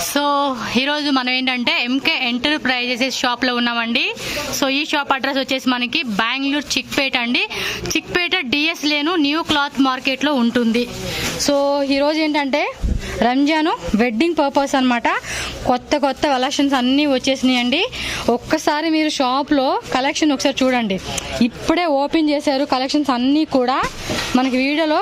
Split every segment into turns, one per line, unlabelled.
So ఈరోజు మనం ఏంటంటే ఎంకే ఎంటర్ప్రైజెస్ షాప్లో ఉన్నామండి. సో ఈ షాప్ అడ్రస్ వచ్చేసి మనకి బెంగళూరు చిక్పేట అండి. చిక్పేట డిఎస్ లేను న్యూ క్లాత్ మార్కెట్లో ఉంటుంది. సో ఈరోజు ఏంటంటే రంజాను వెడ్డింగ్ పర్పస్ అనమాట. కొత్త కొత్త కలెక్షన్స్ అన్నీ వచ్చేసినాయండి. ఒక్కసారి మీరు షాప్లో కలెక్షన్ ఒకసారి చూడండి. ఇప్పుడే ఓపెన్ చేశారు కలెక్షన్స్ అన్నీ కూడా. మనకి వీడియోలో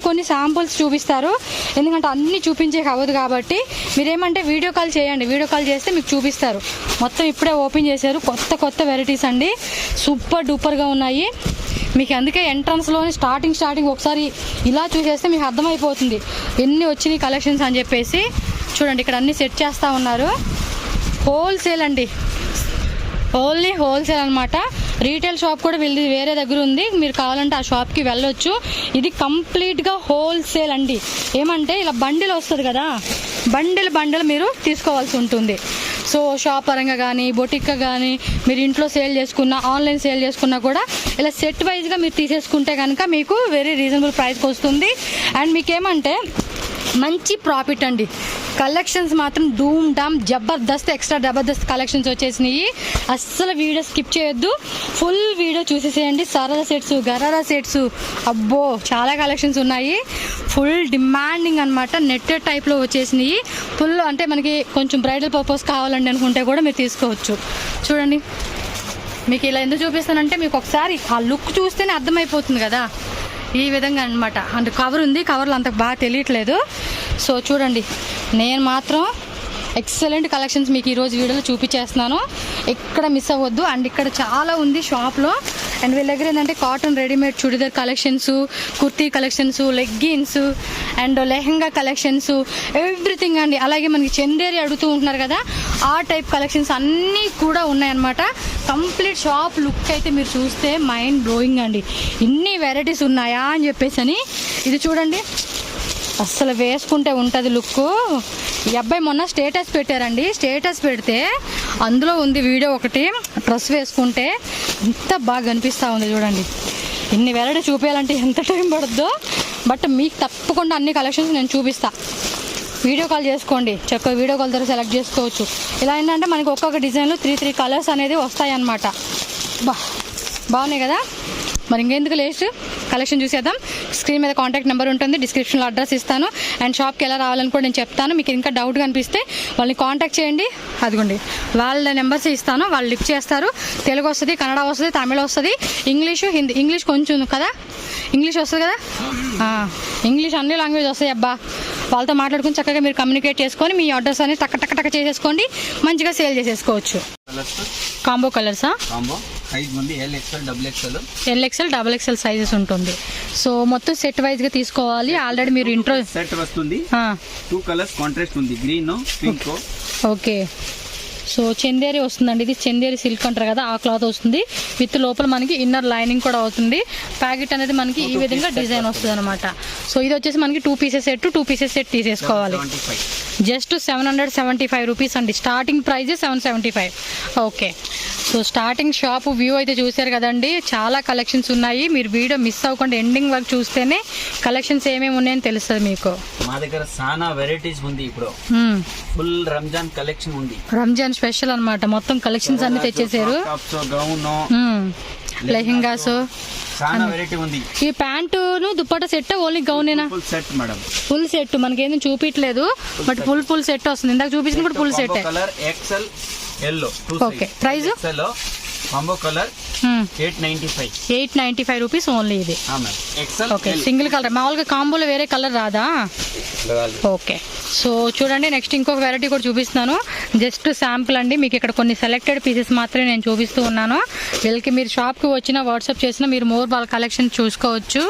కొన్ని శాంపుల్స్ చూపిస్తారు, ఎందుకంటే అన్నీ చూపించేకి అవ్వదు కాబట్టి మీరేమంటే వీడియో కాల్ చేయండి. వీడియో కాల్ చేస్తే మీకు చూపిస్తారు. మొత్తం ఇప్పుడే ఓపెన్ చేశారు. కొత్త వెరైటీస్ అండి, సూపర్ డూపర్గా ఉన్నాయి. మీకు అందుకే ఎంట్రన్స్లోని స్టార్టింగ్ ఒకసారి ఇలా చూసేస్తే మీకు అర్థమైపోతుంది ఎన్ని వచ్చినాయి కలెక్షన్స్ అని చెప్పేసి. చూడండి ఇక్కడ అన్నీ సెట్ చేస్తూ ఉన్నారు. హోల్సేల్ అండి, ఓన్లీ హోల్సేల్ అనమాట. రీటైల్ షాప్ కూడా వెళ్ళి వేరే దగ్గర ఉంది, మీరు కావాలంటే ఆ షాప్కి వెళ్ళొచ్చు. ఇది కంప్లీట్గా హోల్సేల్ అండి. ఏమంటే ఇలా బండిల్ వస్తుంది కదా, బండిల్ మీరు తీసుకోవాల్సి ఉంటుంది. సో షాప్ పరంగా కానీ బొటిక్గా కానీ మీరు ఇంట్లో సేల్ చేసుకున్నా ఆన్లైన్ సేల్ చేసుకున్నా కూడా ఇలా సెట్ వైజ్గా మీరు తీసేసుకుంటే కనుక మీకు వెరీ రీజనబుల్ ప్రైస్కి వస్తుంది. అండ్ మీకేమంటే మంచి ప్రాఫిట్ అండి. కలెక్షన్స్ మాత్రం డూమ్ డామ్ జబర్దస్త్, ఎక్స్ట్రా జబర్దస్త్ కలెక్షన్స్ వచ్చేసినాయి. అస్సలు వీడియో స్కిప్ చేయొద్దు, ఫుల్ వీడియో చూసేసేయండి. సరదా సెట్స్, గరారా సెట్స్, అబ్బో చాలా కలెక్షన్స్ ఉన్నాయి. ఫుల్ డిమాండింగ్ అనమాట. నెట్టెడ్ టైప్లో వచ్చేసినాయి. ఫుల్ అంటే మనకి కొంచెం బ్రైడల్ పర్పస్ కావాలండి అనుకుంటే కూడా మీరు తీసుకోవచ్చు. చూడండి మీకు ఇలా ఎందుకు చూపిస్తానంటే మీకు ఒకసారి ఆ లుక్ చూస్తేనే అర్థమైపోతుంది కదా. ఈ విధంగా అనమాట. అంటే కవర్ ఉంది, కవర్లో అంత బాగా తెలియట్లేదు. సో చూడండి నేను మాత్రం ఎక్సలెంట్ కలెక్షన్స్ మీకు ఈరోజు వీడియోలో చూపించేస్తున్నాను. ఎక్కడ మిస్ అవ్వద్దు. అండ్ ఇక్కడ చాలా ఉంది షాప్లో. అండ్ వీళ్ళ దగ్గర ఏంటంటే cotton readymade churidar collections, kurti collections, leggings and lehenga collections, everything అండి. అలాగే మనకి చందేరి అడుగుతూ ఉంటున్నారు కదా, ఆ టైప్ కలెక్షన్స్ అన్నీ కూడా ఉన్నాయన్నమాట. కంప్లీట్ షాప్ లుక్ అయితే మీరు చూస్తే మైండ్ బ్లోయింగ్ అండి. ఇన్ని వెరైటీస్ ఉన్నాయా అని చెప్పేసి అని. ఇది చూడండి అస్సలు వేసుకుంటే ఉంటుంది లుక్. ఈ అబ్బాయి మొన్న స్టేటస్ పెట్టారండి. స్టేటస్ పెడితే అందులో ఉంది వీడియో ఒకటి, డ్రెస్ వేసుకుంటే ఎంత బాగా కనిపిస్తూ ఉంది చూడండి. ఇన్ని వెరైటీ చూపించాలంటే ఎంత టైం పడుద్దో, బట్ మీకు తప్పకుండా అన్ని కలెక్షన్స్ నేను చూపిస్తా. వీడియో కాల్ చేసుకోండి, చక్కగా వీడియో కాల్ ద్వారా సెలెక్ట్ చేసుకోవచ్చు. ఇలా ఏంటంటే మనకి ఒక్కొక్క డిజైన్లో 3 కలర్స్ అనేది వస్తాయి అన్నమాట. బాగున్నాయి కదా. మరి ఇంకెందుకు లేస్ట్ కలెక్షన్ చూసేద్దాం. స్క్రీన్ మీద కాంటాక్ట్ నెంబర్ ఉంటుంది, డిస్క్రిప్షన్లో అడ్రస్ ఇస్తాను. అండ్ షాప్కి ఎలా రావాలని కూడా నేను చెప్తాను. మీకు ఇంకా డౌట్ కనిపిస్తే వాళ్ళని కాంటాక్ట్ చేయండి. అదిగోండి వాళ్ళ నెంబర్స్ ఇస్తాను, వాళ్ళు లిఫ్ట్ చేస్తారు. తెలుగు వస్తుంది, కన్నడ వస్తుంది, తమిళ వస్తుంది, ఇంగ్లీషు, హిందీ. ఇంగ్లీష్ కొంచెం కదా, ఇంగ్లీష్ వస్తుంది కదా, ఇంగ్లీష్ అన్ని లాంగ్వేజ్ వస్తాయి అబ్బా. వాళ్ళతో మాట్లాడుకుని చక్కగా మీరు కమ్యూనికేట్ చేసుకొని మీ ఆర్డర్స్ అనేది టక్క చేసేసుకోండి, మంచిగా సేల్ చేసేసుకోవచ్చు. కాంబో కలర్సా? ఎల్ఎక్స్ఎల్ XXL సైజెస్ ఉంటుంది. సో మొత్తం సెట్ వైజ్ గా తీసుకోవాలి. ఆల్రెడీ మీరు ఇంట్రో
సెట్ వస్తుంది. 2 కలర్స్ కాంట్రాస్ట్ ఉంది, green pink. Okay.
So Chanderi వస్తుందండి. ఇది చందేరి సిల్క్ అంటారు కదా, ఆ క్లాత్ వస్తుంది. విత్ లోపల మనకి ఇన్నర్ లైనింగ్ కూడా అవుతుంది. ప్యాకెట్ అనేది మనకి ఈ విధంగా డిజైన్ వస్తుంది అనమాట. సో ఇది వచ్చేసి మనకి 2 పీసెస్ సెట్ తీసేసుకోవాలి. జస్ట్ 775 రూపీస్ అండి. Starting price 775. Okay. So starting shop view అయితే చూసారు కదండి, చాలా కలెక్షన్స్ ఉన్నాయి. మీరు వీడియో మిస్ అవ్వకుండా ఎండింగ్ వరకు చూస్తేనే కలెక్షన్స్ ఏమేమి ఉన్నాయని తెలుస్తుంది మీకు.
మా దగ్గర చాలా వెరైటీస్ ఉంది. ఇప్పుడు ఫుల్ రంజాన్ కలెక్షన్ ఉంది.
రంజాన్ స్పెషల్ అన్నమాట. మొత్తం కలెక్షన్స్ అన్ని తెచ్చేసారు. లెహంగాస్,
చాలా వెరైటీ ఉంది.
ఈ ప్యాంటును దుప్పట్టా సెట్ ఓన్లీ గౌనేనా?
Full set madam,
full set. మనకేం చూపించలేదు బట్ ఫుల్ సెట్ వస్తుంది. ఇందాక చూపించిన కూడా full set.
Colour excel yellow.
Okay. Price
combo colour 895
rupees only. ఇది ఓకే. Single colour. మామూలుగా కాంబోలో వేరే కలర్ రాదా? ఓకే. సో చూడండి నెక్స్ట్ ఇంకొక వెరైటీ కూడా చూపిస్తున్నాను. జస్ట్ శాంపుల్ అండి. మీకు ఇక్కడ కొన్ని సెలెక్టెడ్ పీసెస్ మాత్రమే నేను చూపిస్తూ ఉన్నాను. వీళ్ళకి మీరు షాప్కి వచ్చినా వాట్సాప్ చేసినా మీరు మోర్ వాళ్ళ కలెక్షన్ చూసుకోవచ్చు.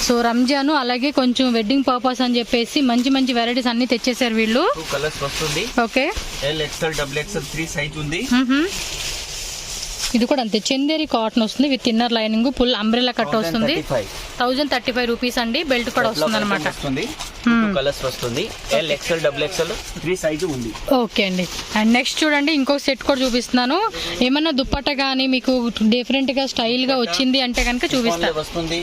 సో రంజాను అలాగే కొంచెం వెడ్డింగ్ పర్పస్ అని చెప్పేసి మంచి వెరైటీస్ అన్ని తెచ్చేసారు వీళ్ళు.
2 కలర్స్ వస్తుంది.
ఓకే.
LXL XXL 3 సైజ్ ఉంది.
ఇది కూడా అంతే, చందేరి కాటన్ వస్తుంది with inner lining, full umbrella cut వస్తుంది. 1035 రూపీస్ అండి. బెల్ట్ కూడా వస్తుంది అనమాట.
కలర్స్ వస్తుంది. LXL XXL 3 సైజ్ ఉంది.
ఓకే అండి. అండ్ నెక్స్ట్ చూడండి ఇంకొక సెట్ కూడా చూపిస్తున్నాను. ఏమన్నా దుప్పట్టా కానీ మీకు డిఫరెంట్ గా స్టైల్ గా వచ్చింది అంటే కనుక చూపిస్తాను.
వస్తుంది.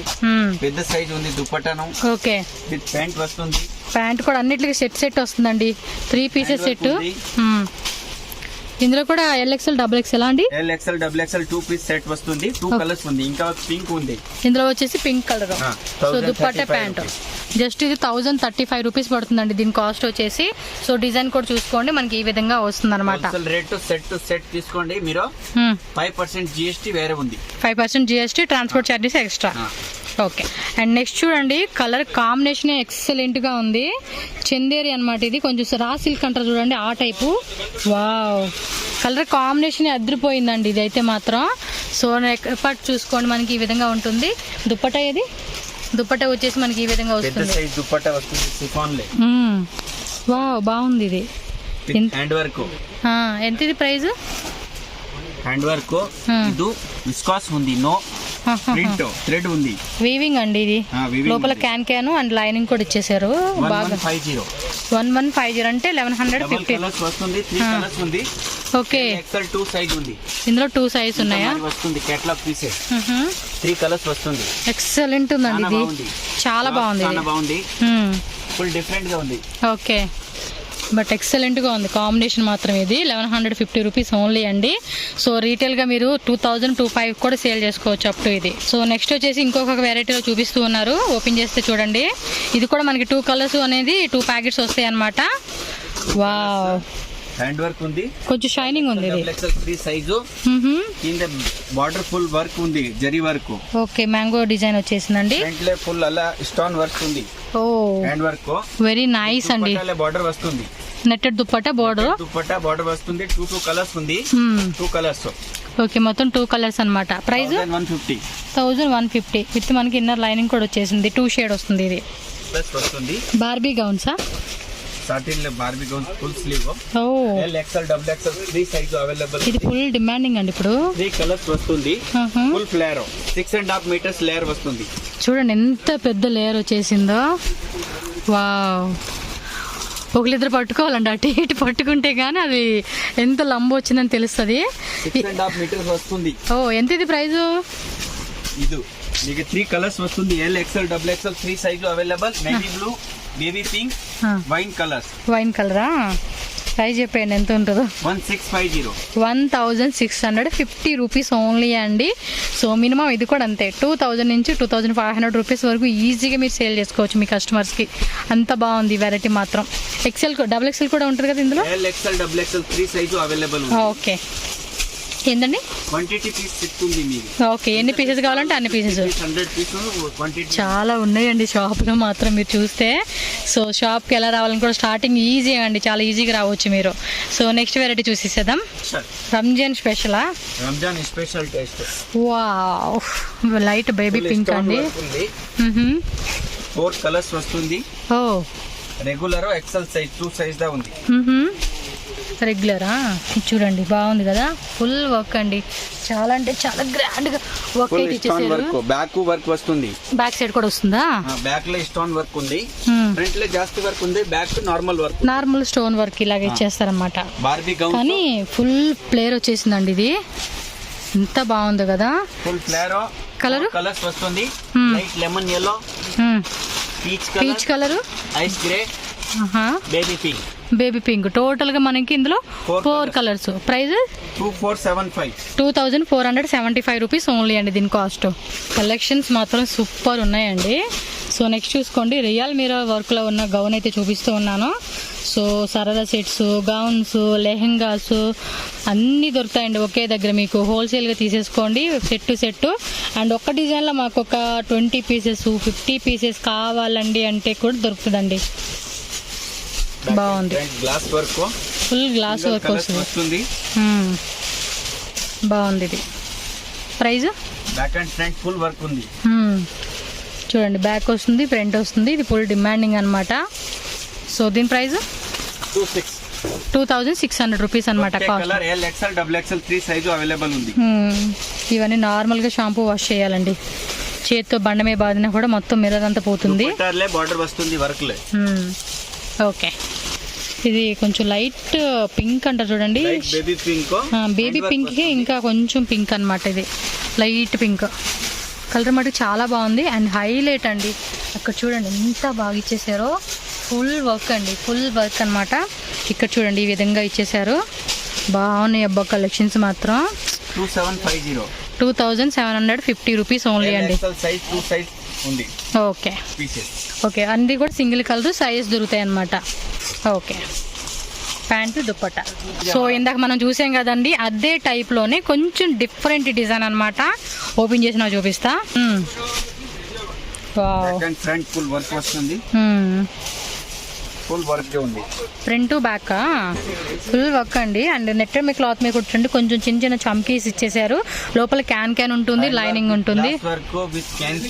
పెద్ద సైజ్ ఉంది దుప్పట్టాను.
ఓకే.
విత్ ప్యాంట్ వస్తుంది.
ప్యాంట్ కూడా అన్నిటికీ సెట్ వస్తుందండి, 3 పీసెస్ సెట్. ఇందులో కూడా LXL XXL అండి.
LXL XXL 2 పీస్ సెట్ వస్తుంది. 2 కలర్స్ ఉంది, ఇంకా పింక్ ఉంది.
ఇందులో వచ్చేసి pink colour. So dupatta pant just ఇది 1035 రూపీస్ పడుతుందండి దీని కాస్ట్ వచ్చేసి. సో డిజైన్ కూడా చూసుకోండి, మనకి ఈ విధంగా వస్తుంది అనమాట.
రేట్ సెట్ తీసుకోండి మీరు. 5% GST వేరే ఉంది.
5% GST, transport charges extra. Okay. And next చూడండి, కలర్ కాంబినేషన్ ఎక్సలెంట్ గా ఉంది. చందేరి అన్నమాట ఇది, కొంచెం రా సిల్క్ అంటారు చూడండి ఆ టైపు. వావ్, కలర్ కాంబినేషన్ అదిరిపోయిందండి ఇది అయితే మాత్రం. సో పార్ట్ చూసుకోండి, మనకి ఈ విధంగా ఉంటుంది. దుపట్టా ఇది, దుపట్టా వచ్చేసి మనకి ఈ విధంగా వస్తుంది.
దుపట్టా వస్తుంది షిఫాన్ లే.
వావ్, బాగుంది ఇది.
Hand work.
ఎంత ఇది ప్రైస్?
హ్యాండ్ వర్క్ ఇది విస్కాస్ ఉంది, నో ప్రింట్, థ్రెడ్ ఉంది.
వీవింగ్ అండి ఇది, లోపల క్యాన్ అండ్ లైనింగ్ కూడా ఇచ్చేసారు. బాగా 1150 అంటే 1150
వస్తుంది. 3 కలర్స్ ఉంది.
ఓకే.
XL 2 సైజ్ ఉంది.
ఇందులో 2 సైజ్ ఉన్నాయా?
వస్తుంది కేటలాగ్ పీసెస్. 3 కలర్స్ వస్తుంది.
ఎక్సలెంట్ ఉందండి ఇది, చాలా బాగుంది.
ఫుల్ డిఫరెంట్ గా ఉంది.
ఓకే, బట్ ఎక్సలెంట్ గా ఉంది కాంబినేషన్ మాత్రం. ఇది 1150 రూపీస్ ఓన్లీ అండి. సో రీటైల్ గా మీరు 2000-2500 కూడా సేల్ చేసుకోవచ్చు అప్ టు ఇది. సో నెక్స్ట్ వచ్చేసి ఇంకొక వెరైటీలో చూపిస్తూ ఉన్నారు, ఓపెన్ చేస్తే చూడండి. ఇది కూడా మనకి 2 కలర్స్ అనేది 2 ప్యాకెట్స్ వస్తాయి అన్నమాట. వావ్,
హ్యాండ్ వర్క్ ఉంది,
కొంచెం షైనింగ్ ఉంది. ఇది
3 సైజు. కింద బార్డర్ ఫుల్ వర్క్ ఉంది, zari work.
Okay, mango design వచ్చేసిందండి.
ఫ్రంట్ లే ఫుల్ అలా స్టోన్ వర్క్ ఉంది.
ఓ,
హ్యాండ్ వర్క్
వెరీ నైస్ అండి.
బార్డర్ వస్తుంది,
నెట్టెడ్ దుపట్టా
బార్డర్ వస్తుంది. 2 కలర్స్ ఉంది. 2 కలర్స్.
ఓకే, మొత్తం 2 కలర్స్ అన్నమాట. ప్రైస్ 1150 విత్ మనకి ఇన్నర్ లైనింగ్ కూడా వచ్చేసింది. 2 షేడ్ వస్తుంది. ఇది
ప్లస్ వస్తుంది.
బార్బీ గౌన్సా?
Satin Barbie gown full sleeve. LXL XXL 3 size available.
ఇది ఫుల్ డిమాండింగ్ అండి ఇప్పుడు.
3 కలర్స్ వస్తుంది. ఫుల్ ఫ్లేర్ 6.5 మీటర్స్ లేయర్ వస్తుంది.
చూడండి ఎంత పెద్ద లేయర్ వచ్చేసిందో. వావ్, ఒకరిద్దరు పట్టుకోవాలండి, అటు ఇటు పట్టుకుంటే గానీ అది ఎంత లంబ వచ్చిందని తెలుస్తుంది.
6.5 మీటర్స్ వస్తుంది.
ఓ, ఎంత ఇది ప్రైస్?
ఇది మీకు 3 కలర్స్ వస్తుంది. LXL XXL 3 size available. Navy blue, baby pink, wine colours.
Wine కలరా? ప్రైస్ చెప్పండి ఎంత ఉంటుందో.
1650.
1650 రూపీస్ ఓన్లీ అండి. సో మినిమం ఇది కూడా అంతే, 2000 నుంచి 2500 రూపీస్ వరకు ఈజీగా మీరు సేల్ చేసుకోవచ్చు మీ కస్టమర్స్కి. అంత బాగుంది వెరైటీ మాత్రం. XXL కూడా ఉంటుంది కదా ఇందులో.
LXL XXL 3 size available.
Okay, ఏందండి?
క్వాంటిటీ పీస్ చెప్తుంది మీకు.
ఓకే, ఎన్ని పీసెస్ కావాలంటే అన్ని పీసెస్.
100 పీసెస్ క్వాంటిటీ
చాలా ఉన్నాయండి షాప్లో మాత్రం మీరు చూస్తే. సో షాప్కి ఎలా రావాలని కూడా స్టార్టింగ్ ఈజీ అండి, చాలా ఈజీగా రావచ్చు మీరు. సో నెక్స్ట్ వెరైటీ చూసేద్దాం. రంజాన్ స్పెషలా?
Ramzan special taste.
Wow, light baby pink అండి.
4 కలర్స్ వస్తుంది.
Oh,
regular XL size 2 size దా ఉంది.
రెగ్యులరా? చూడండి బాగుంది కదా, ఫుల్ వర్క్ అండి. చాలా అంటే చాలా గ్రాండ్ గా వర్క్ అయితే ఇచ్చేసారు.
బ్యాక్ వర్క్ వస్తుంది.
బ్యాక్ సైడ్ కూడా వస్తుందా?
బ్యాక్ లో స్టోన్ వర్క్ ఉంది, ఫ్రంట్ లో జాస్తి వర్క్ ఉంది, back normal work.
Normal stone work ఇలాగ ఇచ్చేస్తారన్నమాట.
బార్బీ గౌన్
కానీ ఫుల్ ప్లేయర్ వచ్చేసిందండి ఇది. ఎంత బాగుంది కదా.
ఫుల్ ఫ్లేర్ కలర్స్ వస్తుంది. Light lemon yellow, peach colour, ice grey, baby pink.
Baby pink total గా మనకి ఇందులో 4 కలర్స్. ప్రైస్ 2475 రూపీస్ ఓన్లీ అండి దీని కాస్ట్. కలెక్షన్స్ మాత్రం సూపర్ ఉన్నాయండి. సో నెక్స్ట్ చూసుకోండి, రియల్ మిర్రర్ వర్క్ లో ఉన్న గౌన్ అయితే చూపిస్తూ ఉన్నాను. సో సరదా సెట్స్, గౌన్స్, లెహెంగాస్ అన్నీ దొరుకుతాయండి ఒకే దగ్గర. మీకు హోల్సేల్గా తీసేసుకోండి సెట్. అండ్ ఒక్క డిజైన్లో మాకు ఒక 20 పీసెస్ 50 పీసెస్ కావాలండి అంటే కూడా దొరుకుతుందండి. బాగుంది,
glass work,
full glass work వస్తుంది. బాగుంది ఇది. Price
back and front full work ఉంది.
చూడండి, బ్యాక్ వస్తుంది, ఫ్రంట్ వస్తుంది. ఇది ఫుల్ డిమాండింగ్ అనమాట. సో దీని ప్రైస్ 2600 రూపీస్ అనమాట.
LXL XXL 3 సైజు అవైలబుల్ ఉంది.
ఇవన్నీ నార్మల్గా షాంపూ వాష్ చేయాలండి, చేత్తో బండమే బాదినా కూడా మొత్తం మిర్రర్ అంతా పోతుంది.
బార్డర్ వస్తుంది వర్క్ లే.
ఓకే, ఇది కొంచెం లైట్ పింక్ అంటారు చూడండి, బేబీ పింక్ ఇంకా కొంచెం పింక్ అనమాట. ఇది లైట్ పింక్ కలర్ మటుకు చాలా బాగుంది. అండ్ హైలైట్ అండి, అక్కడ చూడండి ఎంత బాగా ఇచ్చేసారో. ఫుల్ వర్క్ అండి, ఫుల్ వర్క్ అన్నమాట. ఇక్కడ చూడండి ఈ విధంగా ఇచ్చేసారు. బాగున్నాయి అబ్బా కలెక్షన్స్ మాత్రం. 2750 రూపీస్ ఓన్లీ అండి. ఓకే ఓకే, అన్నీ కూడా సింగిల్ కలర్ సైజ్ దొరుకుతాయి అన్నమాట. Okay, pant dupatta. సో ఇందాక మనం చూసాం కదండి, అదే టైప్లోనే కొంచెం డిఫరెంట్ డిజైన్ అన్నమాట. ఓపెన్ చేసి నాకు చూపిస్తా.
ఫ్రంట్ ఫుల్ వర్క్ వస్తుంది, ఫుల్ వర్క్ ఉంది.
ఫ్రంట్ బ్యాక్ ఫుల్ వర్క్ అండి. అండ్ నెట్ మీ క్లాత్ మీద కూర్చోండి, కొంచెం చిన్న చిన్న చమ్కీస్ ఇచ్చేసారు. లోపల క్యాన్ ఉంటుంది, లైనింగ్ ఉంటుంది.
Work with can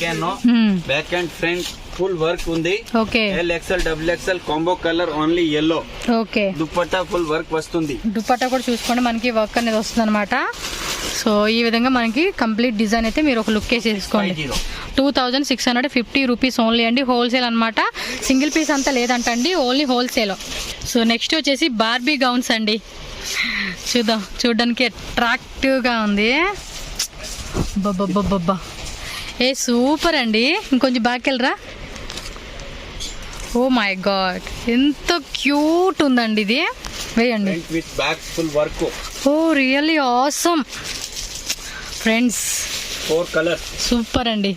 back and front full work ఉంది.
Okay,
XL XXL combo colour only yellow.
Okay,
dupatta full work వస్తుంది.
దుపట్టా కూడా చూసుకోండి, మనకి వర్క్ అనేది వస్తుంది అనమాట. సో ఈ విధంగా మనకి కంప్లీట్ డిజైన్ అయితే మీరు ఒక లుక్ వేసి వేసుకోండి. 2650 రూపీస్ ఓన్లీ అండి. హోల్సేల్ అనమాట, సింగిల్ పీస్ అంతా లేదంటండి, ఓన్లీ హోల్సేల్. సో నెక్స్ట్ వచ్చేసి బార్బీ గౌన్స్ అండి. చూద్దాం, చూడడానికి అట్రాక్టివ్గా ఉంది. బబ్బా ఏ సూపర్ అండి. ఇంకొంచెం బాగా వెళ్ళరా. ఓ మై గాడ్, ఎంత క్యూట్ ఉందండి ఇది. వేయండి.
With back full work.
Oh really awesome friends.
4 colours
super అండి.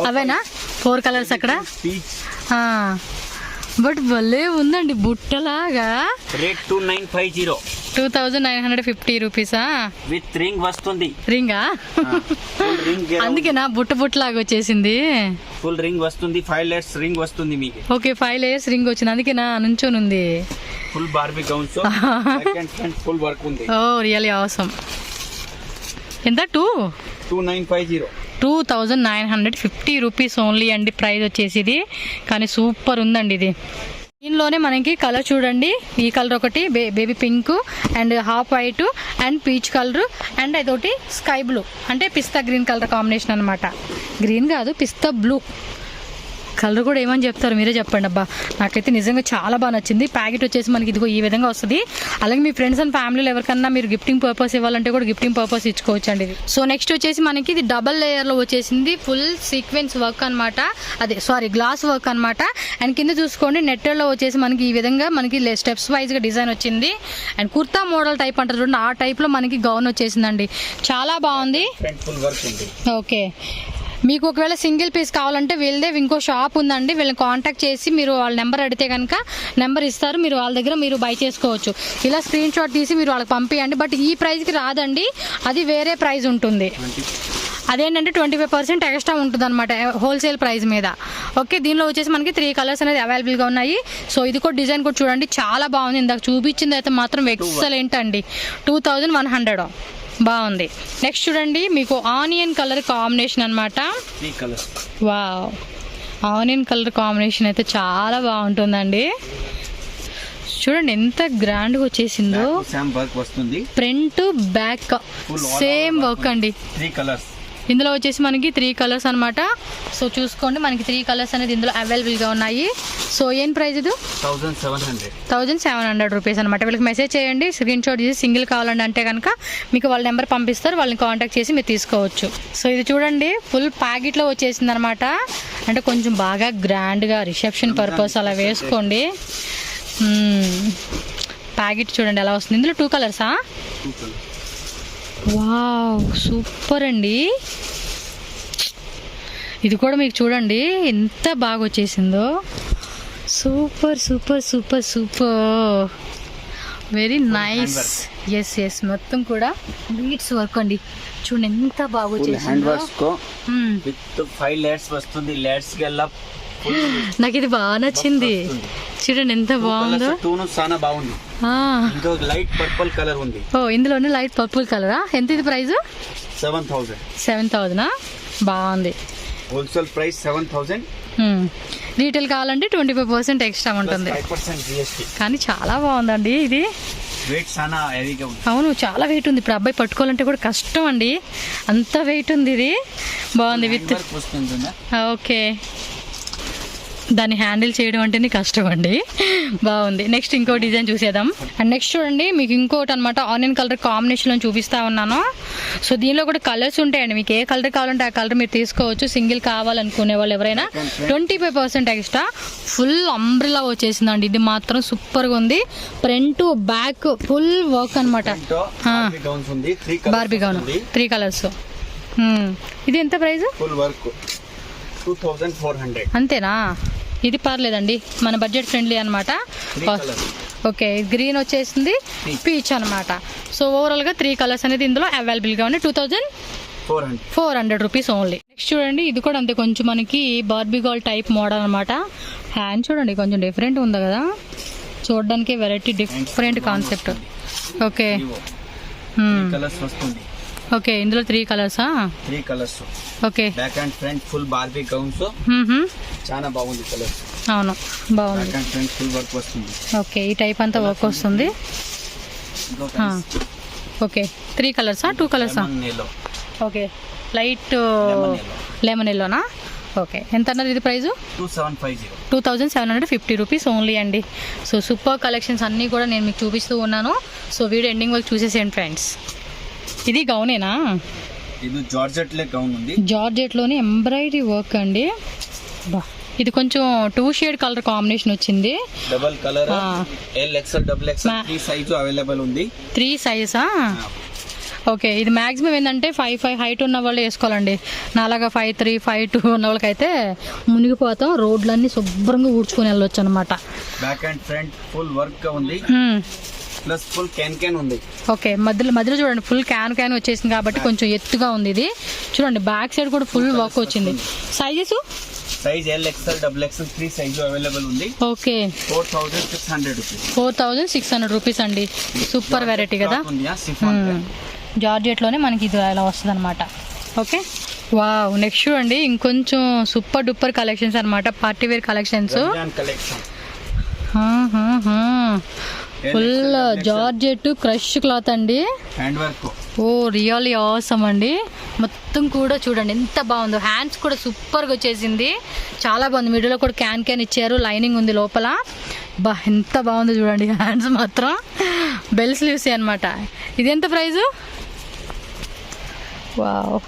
అవేనా 4 కలర్స్ అక్కడ? బట్ భలే ఉందండి బుట్టలాగా.
రేట్ 2950.
2950 రూపీసా?
విత్ రింగ్ వస్తుంది.
రింగా? అందుకేనా బుట్టలాగా వచ్చేసింది.
ఫుల్ రింగ్ వస్తుంది, 5 లేయర్స్ రింగ్ వస్తుంది మీకు.
ఓకే, 5 లేయర్స్ రింగ్ వచ్చింది, అందుకేనా నుంచొని ఉంది.
Full Barbie gowns, second front full work ఉంది.
ఓ రియల్లీ ఆసమ్. ఎంత?
2950.
2950 రూపీస్ ఓన్లీ అండి ప్రైస్ వచ్చేసి ఇది. కానీ సూపర్ ఉందండి ఇది. దీనిలోనే మనకి కలర్ చూడండి, ఈ కలర్ ఒకటి baby pink and half white and peach colour and అదొకటి స్కై బ్లూ, అంటే పిస్తా గ్రీన్ కలర్ కాంబినేషన్ అనమాట. గ్రీన్ కాదు, పిస్తా బ్లూ కలర్ కూడా ఏమని చెప్తారు మీరే చెప్పండి. అబ్బా నాకైతే నిజంగా చాలా బాగా నచ్చింది. ప్యాకెట్ వచ్చేసి మనకి ఇదిగో ఈ విధంగా వస్తుంది. అలాగే మీ ఫ్రెండ్స్ అండ్ ఫ్యామిలీలో ఎవరికన్నా మీరు గిఫ్టింగ్ పర్పస్ ఇవ్వాలంటే కూడా గిఫ్టింగ్ పర్పస్ ఇచ్చుకోవచ్చు అండి ఇది. సో నెక్స్ట్ వచ్చేసి మనకి ఇది డబల్ లేయర్లో వచ్చేసింది, ఫుల్ సీక్వెన్స్ వర్క్ అనమాట. గ్లాస్ వర్క్ అనమాట. అండ్ కింద చూసుకోండి నెట్టెల్లో వచ్చేసి మనకి ఈ విధంగా మనకి స్టెప్స్ వైజ్గా డిజైన్ వచ్చింది. అండ్ కుర్తా మోడల్ టైప్ అంటారు చూడండి, ఆ టైప్లో మనకి గౌన్ వచ్చేసిందండి. చాలా బాగుంది. ఓకే, మీకు ఒకవేళ సింగిల్ పీస్ కావాలంటే వీళ్ళదే ఇంకో షాప్ ఉందండి, వీళ్ళని కాంటాక్ట్ చేసి మీరు వాళ్ళ నెంబర్ అడిగితే కనుక నెంబర్ ఇస్తారు, మీరు వాళ్ళ దగ్గర మీరు బై చేసుకోవచ్చు. ఇలా స్క్రీన్ షాట్ తీసి మీరు వాళ్ళకి పంపించండి. బట్ ఈ ప్రైస్కి రాదండి, అది వేరే ప్రైస్ ఉంటుంది. అదేంటంటే 25% ఎక్స్ట్రా ఉంటుంది అనమాట హోల్సేల్ ప్రైస్ మీద. ఓకే, దీనిలో వచ్చేసి మనకి 3 కలర్స్ అనేది అవైలబుల్గా ఉన్నాయి. సో ఇది కూడా డిజైన్ కూడా చూడండి, చాలా బాగుంది. ఇందాక చూపించింది అయితే మాత్రం ఎక్సలెంట్ అండి. 2100 బాగుంది. నెక్స్ట్ చూడండి, మీకు ఆనియన్ కలర్ కాంబినేషన్ అనమాట. వావ్, ఆనియన్ కలర్ కాంబినేషన్ అయితే చాలా బాగుంటుందండి. చూడండి ఎంత గ్రాండ్గా వచ్చేసిందో. ఫ్రంట్ బ్యాక్ సేమ్ వర్క్ అండి. 3 కలర్స్ ఇందులో వచ్చేసి మనకి 3 కలర్స్ అనమాట. సో చూసుకోండి, మనకి 3 కలర్స్ అనేది ఇందులో అవైలబుల్గా ఉన్నాయి. సో ఏం ప్రైస్ ఇది? 1700 రూపీస్ అనమాట. వీళ్ళకి మెసేజ్ చేయండి, స్క్రీన్ షాట్ చేసి సింగిల్ కావాలండి అంటే కనుక మీకు వాళ్ళ నెంబర్ పంపిస్తారు, వాళ్ళని కాంటాక్ట్ చేసి మీరు తీసుకోవచ్చు. సో ఇది చూడండి ఫుల్ ప్యాకెట్లో వచ్చేసింది అనమాట. అంటే కొంచెం బాగా గ్రాండ్గా రిసెప్షన్ పర్పస్ అలా వేసుకోండి. ప్యాకెట్ చూడండి ఎలా వస్తుంది. ఇందులో 2 కలర్సా? వావ్, సూపర్ అండి. ఇది కూడా మీకు చూడండి ఎంత బాగా వచ్చేసిందో. Super super super super, very nice. Yes మొత్తం కూడా బీట్స్ వర్క్ అండి. చూడండి ఎంత బాగా వచ్చేసిందో. నాకు ఇది బాగా నచ్చింది. చూడండి ఎంత బాగుందో.
లైట్ పర్పుల్ కలర్ ఉంది.
ఓ ఇందులోనే లైట్ పర్పుల్ కలరా? ఎంత ఇది ప్రైస్? 7,000. బాగుంది.
Wholesale price 7,000.
రీటైల్ కావాలంటే 25% ఎక్స్ట్రా ఉంటుంది. కానీ చాలా బాగుందండి ఇది. అవును, చాలా వెయిట్ ఉంది. ఇప్పుడు అబ్బాయి పట్టుకోవాలంటే కూడా కష్టం అండి, అంత వెయిట్ ఉంది ఇది. బాగుంది విత్. ఓకే, దాన్ని హ్యాండిల్ చేయడం అంటేనే కష్టం అండి. బాగుంది. నెక్స్ట్ ఇంకో డిజైన్ చూసేద్దాం. అండ్ నెక్స్ట్ చూడండి, మీకు ఇంకోటి అనమాట ఆనియన్ కలర్ కాంబినేషన్లో చూపిస్తా ఉన్నాను. సో దీనిలో కూడా కలర్స్ ఉంటాయండి. మీకు ఏ కలర్ కావాలంటే ఆ కలర్ మీరు తీసుకోవచ్చు. సింగిల్ కావాలనుకునే వాళ్ళు ఎవరైనా 25% ఎక్స్ట్రా. ఫుల్ అంబ్రెలా వచ్చేసిందండి. ఇది మాత్రం సూపర్గా ఉంది. ఫ్రంట్ బ్యాక్ ఫుల్ వర్క్ అనమాట. Barbie gown 3 colours. ఇది ఎంత ప్రైస్?
Full work 2400.
అంతేనా? ఇది పర్లేదండి, మన బడ్జెట్ ఫ్రెండ్లీ అనమాట. ఓకే, గ్రీన్ వచ్చేసింది, పీచ్ అనమాట. సో ఓవరాల్గా 3 కలర్స్ అనేది ఇందులో అవైలబుల్గా ఉన్నాయి. 2400 రూపీస్ ఓన్లీ. నెక్స్ట్ చూడండి, ఇది కూడా అంతే, కొంచెం మనకి బార్బీ గర్ల్ టైప్ మోడల్ అనమాట. హ్యాండ్ చూడండి కొంచెం డిఫరెంట్ ఉంది కదా, చూడడానికి variety different concept. Okay okay, ఇందులో 3 కలర్సా?
3 colours.
Okay,
back and front full Barbie gowns. చాలా బాగుంది కలర్.
అవును, బాగుంది.
Back and front full work వస్తుంది.
ఓకే, ఈ టైప్ అంతా వర్క్ వస్తుంది. ఓకే, 3 కలర్సా 2 కలర్సా? ఓకే, లైట్ లెమన్ ఎల్లోనా? ఓకే, ఎంత అన్నది ఇది ప్రైస్? 2750 రూపీస్ ఓన్లీ అండి. సో సూపర్ కలెక్షన్స్ అన్నీ కూడా నేను మీకు చూపిస్తూ ఉన్నాను. సో వీడియో ఎండింగ్ వరకు చూసేసేయండి ఫ్రెండ్స్. ఇది గౌనేనా?
ఇది జార్జెట్ లే గౌన్ ఉంది.
జార్జెట్ లోనే ఎంబ్రాయిడరీ వర్క్ అండి. ఇది కొంచెం 2 షేడ్ కలర్ కాంబినేషన్ వచ్చింది.
Double colour L XL double XL 3 size available ఉంది. 3
సైజా? ఓకే, ఇది మాక్సిమం ఏంటంటే 5'5" హైట్ ఉన్న వాళ్ళు వేసుకోవాలండి. నాలాగా 5'3", 5'2" ఉన్న వాళ్ళకైతే మునిగిపోతాం. రోడ్లన్నీ శుభ్రంగా ఊడ్చుకొని వెళ్ళొచ్చు అనమాట.
Back and front full work గా ఉంది. ప్లస్ ఫుల్ క్యాన్ ఉంది.
ఓకే, మధ్యలో చూడండి ఫుల్ క్యాన్ వచ్చేసింది కాబట్టి కొంచెం ఎత్తుగా ఉంది. ఇది చూడండి, బ్యాక్ సైడ్ కూడా ఫుల్ వర్క్ వచ్చింది. Sizes
size L XL double XL 3 size available ఉంది.
Okay,
4600 rupees.
4600 రూపీస్ అండి. సూపర్ వెరైటీ కదా, జార్జెట్ లోనే మనకి ఇది ఇలా వస్తుంది అనమాట. Okay, wow. నెక్స్ట్ చూడండి, ఇంకొంచెం సూపర్ డూపర్ కలెక్షన్స్ అనమాట, party wear collections. Full georgette crush cloth అండి.
Hand work.
Oh really awesome అండి. మొత్తం కూడా చూడండి ఎంత బాగుందో. హ్యాండ్స్ కూడా సూపర్గా వచ్చేసింది, చాలా బాగుంది. మిడిల్లో కూడా క్యాన్ ఇచ్చారు, లైనింగ్ ఉంది లోపల. బా ఎంత బాగుందో చూడండి. హ్యాండ్స్ మాత్రం బెల్ స్లీవ్స్ అనమాట. ఇది ఎంత ప్రైజు? వావ్,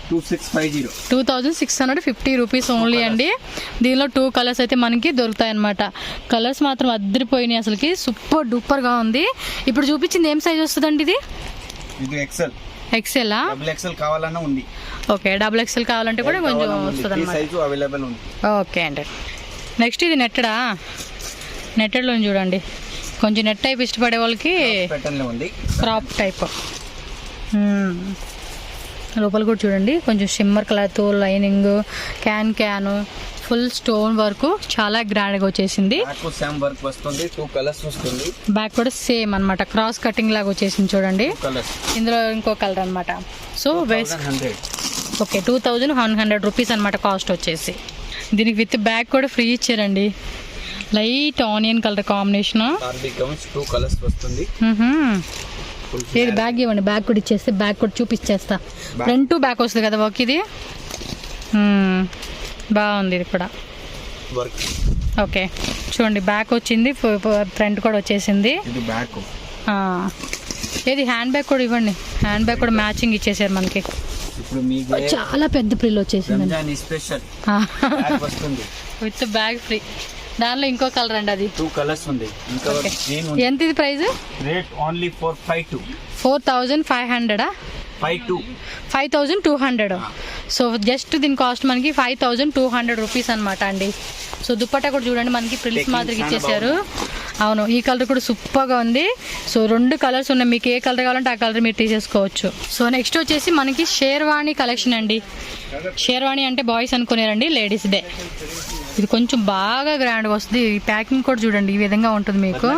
2650 రూపీస్ ఓన్లీ అండి. దీనిలో 2 కలర్స్ అయితే మనకి దొరుకుతాయి అనమాట. కలర్స్ మాత్రం అద్దరిపోయినాయి, అసలుకి సూపర్ డూపర్గా ఉంది. ఇప్పుడు చూపించింది ఏం సైజ్ వస్తుందండి? ఇది ఎక్సెల్.
డబుల్ ఎక్సెల్ కావాలన్నా ఉంది.
ఓకే, డబుల్ ఎక్సెల్ కావాలంటే కూడా కొంచెం వస్తుంది అనమాట. ఓకే అండి. నెక్స్ట్ ఇది నెట్టెడ్లో చూడండి, కొంచెం నెట్ టైప్ ఇష్టపడే వాళ్ళకి క్రాప్ టైప్. లోపల కూడా చూడండి కొంచెం షిమ్మర్ కలర్తో lining, can full stone work, చాలా గ్రాండ్గా వచ్చేసింది. బ్యాక్ కూడా సేమ్ అనమాట, క్రాస్ కటింగ్ లాగా వచ్చేసింది చూడండి. ఇందులో ఇంకో కలర్ అనమాట. సో ఓకే, 2100 రూపీస్ అనమాట కాస్ట్ వచ్చేసి. దీనికి విత్ బ్యాగ్ కూడా ఫ్రీ ఇచ్చారండి. Light onion colour combination. ఏది బ్యాగ్ ఇవ్వండి, బ్యాగ్ కూడా ఇచ్చేస్తే బ్యాగ్ కూడా చూపించేస్తా. ఫ్రంట్ టు బ్యాక్ వస్తుంది కదా వర్క్. ఇది బాగుంది, ఇది కూడా. ఓకే చూడండి, బ్యాక్ వచ్చింది, ఫ్రంట్ కూడా వచ్చేసింది. ఏది హ్యాండ్ బ్యాగ్ కూడా ఇవ్వండి, హ్యాండ్ బ్యాగ్ కూడా మ్యాచింగ్ ఇచ్చేసారు మనకి. చాలా పెద్ద ప్రిల్ వచ్చేసింది విత్ బ్యాగ్ ఫ్రీ. దానిలో ఇంకో కలర్ అండి, అది
2 కలర్స్ ఉంది.
ఎంత ఇది price?
Rate only
4500. 5200. So just దీని కాస్ట్ మనకి 5200 రూపీస్ అనమాట అండి. సో దుప్పట్టా కూడా చూడండి మనకి ప్రిల్స్ మాదిరిగా ఇచ్చేసారు. అవును, ఈ కలర్ కూడా సూపర్గా ఉంది. సో 2 కలర్స్ ఉన్నాయి, మీకు ఏ కలర్ కావాలంటే ఆ కలర్ మీరు తీసేసుకోవచ్చు. సో నెక్స్ట్ వచ్చేసి మనకి షేర్వాణి కలెక్షన్ అండి. షేర్వాణి అంటే బాయ్స్ అనుకునేరండి, లేడీస్ డే. ఇది కొంచెం బాగా గ్రాండ్గా వస్తుంది. ఈ ప్యాకింగ్ కూడా చూడండి ఈ విధంగా ఉంటుంది మీకు.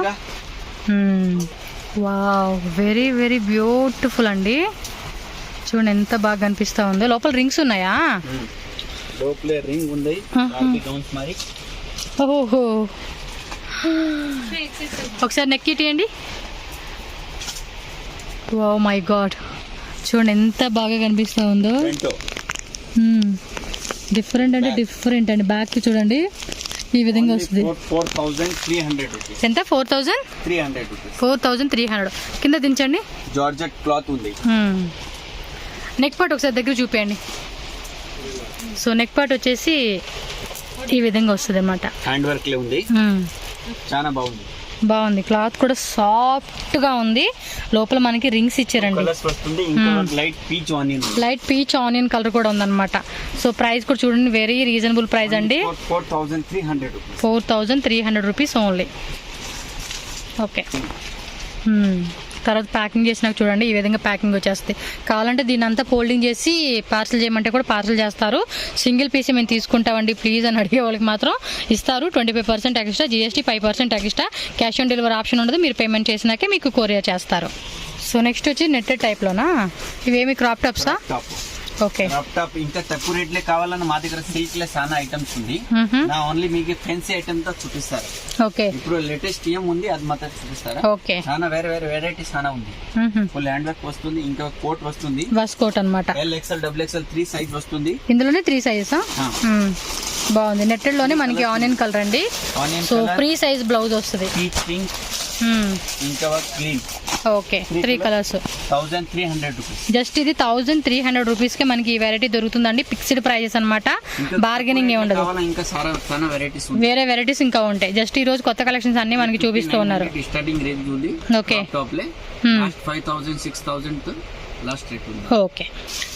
వావ్, వెరీ వెరీ బ్యూటిఫుల్ అండి. చూడండి ఎంత బాగా కనిపిస్తా ఉందో. లోపల రింగ్స్ ఉన్నాయా? ఓహో, ఒకసారి నెక్ ఇటీయండి. వావ్ మై గాడ్, చూడండి ఎంత బాగా కనిపిస్తా ఉందో. డిఫరెంట్ అంటే డిఫరెంట్ అండి. బ్యాక్ చూడండి ఈ విధంగా వస్తుంది.
4300 rupees.
ఎంత?
4300 rupees.
4300. కింద దించండి.
జార్జెట్ క్లాత్ ఉంది.
నెక్ పార్ట్ ఒకసారి దగ్గర చూపించండి. సో నెక్ పార్ట్ వచ్చేసి ఈ విధంగా వస్తుంది అనమాట.
హ్యాండ్ వర్క్ లే ఉంది. చాలా బాగుంది.
బాగుంది. క్లాత్ కూడా సాఫ్ట్ గా ఉంది. లోపల మనకి రింగ్స్ ఇచ్చారండి.
కలర్స్ వస్తుంది. ఇంకా light peach onion.
Light peach onion colour కూడా ఉందన్నమాట. సో ప్రైస్ కూడా చూడండి, వెరీ రీజనబుల్ ప్రైస్ అండి.
4300 rupees.
4300 rupees only. ఓకే. తర్వాత ప్యాకింగ్ చేసినాక చూడండి ఈ విధంగా ప్యాకింగ్ వచ్చేస్తుంది. కావాలంటే దీన్ని అంతా ఫోల్డింగ్ చేసి పార్సల్ చేయమంటే కూడా పార్సల్ చేస్తారు. సింగిల్ పీస్ మేము తీసుకుంటామండి ప్లీజ్ అని అడిగే వాళ్ళకి మాత్రం ఇస్తారు. 25% extra, GST 5% extra. Cash on delivery option ఉండదు. మీరు పేమెంట్ చేసినాకే మీకు కొరియర్ చేస్తారు. సో నెక్స్ట్ వచ్చి నెట్టెడ్ టైప్లోనా? ఇవేమి క్రాప్ టాప్సా? ఓకే.
క్రాప్ టాప్ ఇంకా తక్కువ రేట్లే కావాలన్నా మా దగ్గర సిల్క్ లే చాలా ఐటమ్స్ ఉంది. నా ఓన్లీ మీకు ఫ్యాన్సీ ఐటమ్ తో చూపిస్తారు.
ఓకే.
ఇప్పుడు లేటెస్ట్ ఏం ఉంది అది మాత్రం చూపిస్తారా?
ఓకే.
చాలా వేరే వేరే వెరైటీస్ చాలా ఉంది. ఫుల్ హ్యాండ్ వర్క్ వస్తుంది. ఇంకా కోట్ వస్తుంది.
బస్ కోట్ అన్నమాట.
LXL XXL 3 సైజ్ వస్తుంది.
ఇందులోనే 3 సైజెసా? బాగుంది. నెట్టెడ్ లోనే మనకి ఆనియన్ కలర్ అండి. సో ఫ్రీ సైజ్ బ్లౌజ్ వస్తుంది.
పీచ్ పింక్ ఇంకా clean.
Okay. 3 colours.
1300 rupees.
Just ఇది 1300 రూపీస్ కి మనకి ఈ వెరైటీ దొరుకుతుందండి. ఫిక్స్డ్ ప్రైజెస్ అన్నమాట. బార్గెనింగ్ ఏ ఉండదు.
ఇంకా చాలా వెరైటీస్
వేరే వెరైటీస్ ఇంకా ఉంటాయి. జస్ట్ ఈ రోజు కొత్త కలెక్షన్స్ అన్ని మనకి చూపిస్తూ ఉన్నారు.
స్టార్టింగ్ రేంజ్ ఉంది.
ఓకే.
టాప్ లే 5000 6000 లాస్ట్ రేట్ ఉంది.
ఓకే.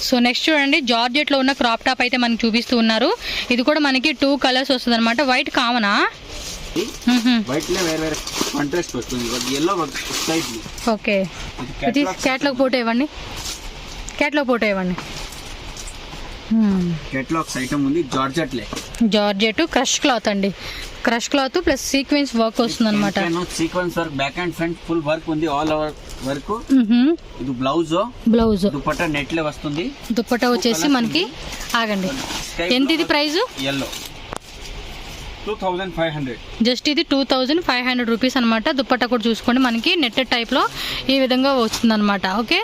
సో నెక్స్ట్ చూడండి జార్జెట్ లో ఉన్న క్రాప్ టాప్ అయితే మనకి చూపిస్తూ ఉన్నారు. ఇది కూడా మనకి 2 కలర్స్ వస్తుంది అనమాట. వైట్ కామనా?
వైట్ లో వేరే వేరే కాంట్రాస్ట్ వస్తుంది. yellow sky blue.
ఓకే. ఇది క్యాట్లాగ్ ఫోటో ఇవ్వండి. క్యాట్లాగ్ ఫోటో ఇవ్వండి.
క్యాట్లాగ్స్ ఐటమ్ ఉంది.
జార్జెట్ క్రష్ క్లాత్ అండి. Crush cloth plus sequins work వస్తుంది అనమాట.
Sequins work back and front full work ఉంది. All over work. ఇది బ్లౌజ్. దుపట్టా నెట్ లే వస్తుంది.
దుపట్టా వచ్చేసి మనకి ఆగండి ఎంత ఇది ప్రైస్?
yellow 2500.
జస్ట్ ఇది 2500 రూపీస్ అనమాట. దుపట్టా కూడా చూసుకోండి మనకి నెట్టెడ్ టైప్ లో ఈ విధంగా వస్తుంది అనమాట. Okay.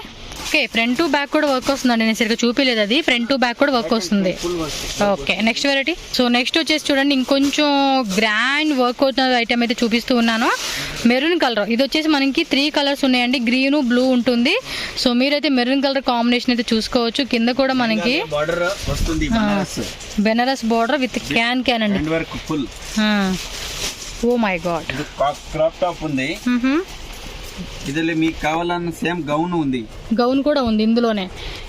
Okay. Front to back కూడా వర్క్ వస్తుందండి. నేను సరిగ్గా చూపించలేదు అది. ఫ్రంట్ టు బ్యాక్ కూడా వర్క్ వస్తుంది. Okay. Next variety. So next వచ్చేసి చూడండి ఇంకొంచెం గ్రాండ్ వర్క్ అవుతున్న ఐటమ్ అయితే చూపిస్తూ ఉన్నాను. Maroon colour. ఇది వచ్చేసి మనకి 3 కలర్స్ ఉన్నాయండి. గ్రీన్ బ్లూ ఉంటుంది. సో మీరైతే మెరూన్ కలర్ కాంబినేషన్ అయితే చూసుకోవచ్చు. కింద కూడా మనకి బెనారస్ బోర్డర్ విత్ క్యాన్ అండి. Oh my god.
Crop top ఉంది. ఇదిలో మీకు కావాలన్న సేమ్ గౌన్ ఉంది.
గౌన్ కూడా ఉంది ఇందులోనే.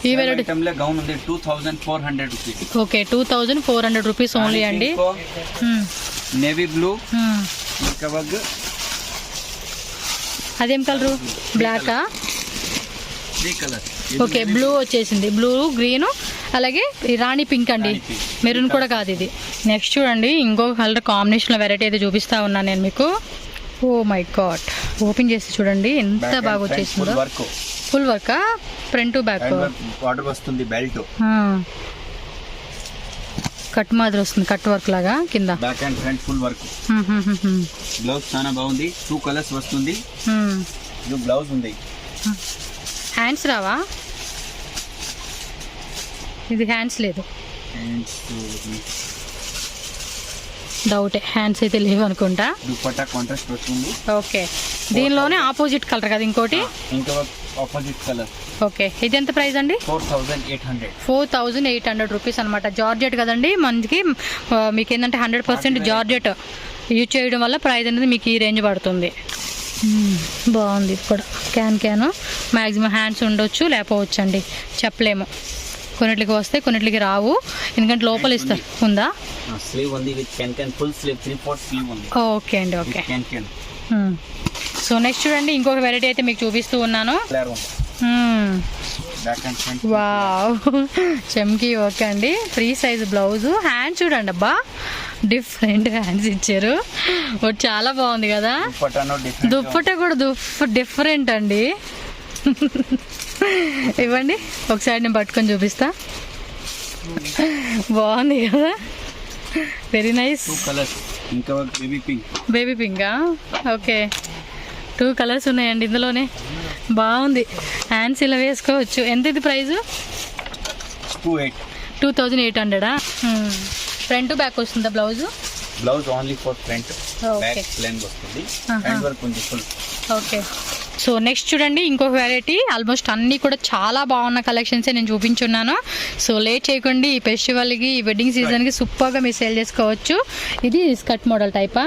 ఈ వెరైటీ
గౌన్ ఉంది. 2400 రూపీస్.
ఓకే. 2400 రూపీస్ ఓన్లీ అండి.
Navy blue. ఇంకా
అదేం కలరు? బ్లాకా?
3 కలర్స్.
ఓకే. బ్లూ వచ్చేసింది. బ్లూ గ్రీన్ అలాగే రాణి పింక్ అండి. మెరూన్ కూడా కాదు ఇది. నెక్స్ట్ చూడండి ఇంకొక కలర్ కాంబినేషన్ లో వెరైటీ అయితే చూపిస్తా ఉన్నాను నేను మీకు. ఓ మై గాడ్. ఓపెన్ చేసి చూడండి ఎంత బాగా వచ్చేసిందో. Full work. Front to back
border వస్తుంది. బెల్ట్
కట్ మాదిరి వస్తుంది. కట్ వర్క్ లాగా కింద.
Back and front full work. Blouse చాలా బాగుంది. 2 కలర్స్ వస్తుంది. ఇది బ్లౌజ్ ఉంది.
హ్యాండ్స్ రావా? ఇది హ్యాండ్స్ లేదు. డౌటే. హ్యాండ్స్ అయితే లేవు అనుకుంటా.
దుపట్టా కాంట్రాస్ట్ వస్తుంది.
ఓకే. దీనిలోనే ఆపోజిట్ కలర్ కదా ఇంకోటి.
ఇంకా ఆపోజిట్ కలర్.
ఓకే. ఇది ఎంత ప్రైస్ అండి? 4800 రూపీస్ అనమాట. జార్జెట్ కదండి మనకి. మీకు ఏంటంటే 100% జార్జెట్ యూజ్ చేయడం వల్ల ప్రైస్ అనేది మీకు ఈ రేంజ్ పడుతుంది. బాగుంది. ఇది కూడా క్యాన్ మ్యాక్సిమం హ్యాండ్స్ ఉండొచ్చు లేకపోవచ్చు అండి, చెప్పలేము. కొన్నిటికి వస్తాయి కొన్నిటికి రావు. ఎందుకంటే లోపల ఇస్తారు. ఉందా?
స్లీవ్ ఉంది. ఫుల్ స్లీవ్ 3/4 స్లీవ్ ఉంది.
ఓకే అండి. ఓకే. సో నెక్స్ట్ చూడండి ఇంకొక వెరైటీ అయితే మీకు చూపిస్తూ ఉన్నాను. వావ్. చెమ్కి ఓకే అండి. Free size blouse. హ్యాండ్స్ చూడండి అబ్బా డిఫరెంట్ హ్యాండ్స్ ఇచ్చారు. చాలా బాగుంది కదా. దుప్పట కూడా డిఫరెంట్ అండి. ఇవ్వండి ఒకసారి నేను పట్టుకొని చూపిస్తా. బాగుంది కదా. Very nice. బేబీ పింకా? ఓకే. 2 కలర్స్ ఉన్నాయండి ఇందులోనే. బాగుంది. హ్యాండ్స్ ఇలా వేసుకోవచ్చు. ఎంత ఇది ప్రైస్? 2800 ఫ్రంట్ బ్యాక్ వస్తుందా blouse?
Blouse only for front,
Okay.
Back plain వస్తుంది. హ్యాండ్ వర్క్ ఉంది ఫుల్.
ఓకే. సో నెక్స్ట్ చూడండి ఇంకొక వెరైటీ. ఆల్మోస్ట్ అన్నీ కూడా చాలా బాగున్న కలెక్షన్సే నేను చూపించున్నాను. సో లేట్ చేయకండి, ఈ ఫెస్టివల్కి ఈ వెడ్డింగ్ సీజన్కి సూపర్గా మీరు సేల్ చేసుకోవచ్చు. ఇది స్కర్ట్ మోడల్ టైపా?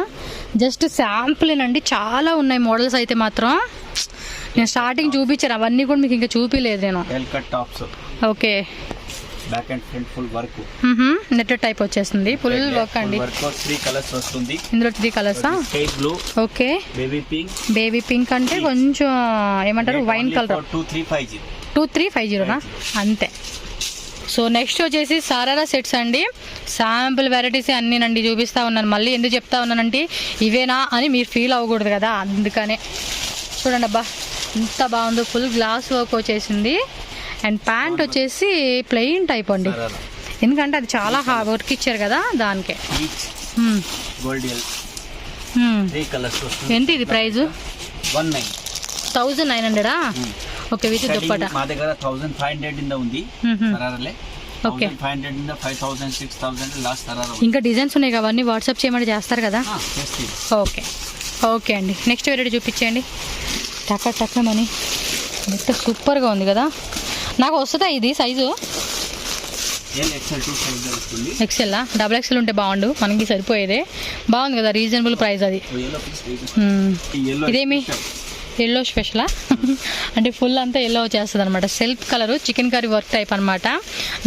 జస్ట్ శాంపులేనండి, చాలా ఉన్నాయి మోడల్స్ అయితే మాత్రం. నేను స్టార్టింగ్ చూపించాను, అవన్నీ కూడా మీకు ఇంకా చూపించలేదు నేను.
Cut tops.
Okay.
Back and front full work.
Net type వచ్చేస్తుంది, ఫుల్ వర్క్ అండి.
వర్క్ 3 కలర్స్ వస్తుంది.
ఇందులో 3 కలర్సా?
Sky blue,
okay.
Baby pink.
Baby pink అంటే కొంచెం ఏమంటారు వైన్ కలర్.
2350
అంతే. సో నెక్స్ట్ వచ్చేసి సారారా సెట్స్ అండి. శాంపుల్ వెరైటీస్ అన్నీనండి చూపిస్తా ఉన్నాను. మళ్ళీ ఎందుకు చెప్తా ఉన్నానంటే ఇవేనా అని మీరు ఫీల్ అవ్వకూడదు కదా, అందుకనే. చూడండి అబ్బా ఎంత బాగుందో, ఫుల్ గ్లాస్ వర్క్ వచ్చేసింది. అండ్ ప్యాంట్ వచ్చేసి ప్లెయిన్ టైప్ అండి, ఎందుకంటే అది చాలా వర్క్ ఇచ్చారు కదా దానికే.
గోల్డ్ 3 కలర్స్ వస్తుంది.
ఎంత ఇది ప్రైస్? 1900. Okay, with dupatta.
మా దగ్గర 1500 ఇంద ఉంది సరారాలే.
ఓకే.
1500 ఇంద 5000 6000 లాస్ట్ సరారా.
ఇంకా డిజైన్స్ ఉన్నాయి అవన్నీ వాట్సాప్ చేయమంటే చేస్తారు కదా.
చేస్తాయి.
ఓకే. ఓకే అండి, నెక్స్ట్ వెరైటీ చూపించండి. టక్క మనీ ఎంత సూపర్గా ఉంది కదా. నాకు వస్తుందా ఇది సైజు? ఎక్సెల్ డబుల్ ఎక్సెల్ ఉంటే బాగుండు, మనకి సరిపోయేదే. బాగుంది కదా, రీజనబుల్ ప్రైస్ అది. ఇదేమి ఎల్లో స్పెషలా? అంటే ఫుల్ అంతా ఎల్లో వచ్చేస్తుంది అనమాట. Self colour, chicken curry work type అనమాట.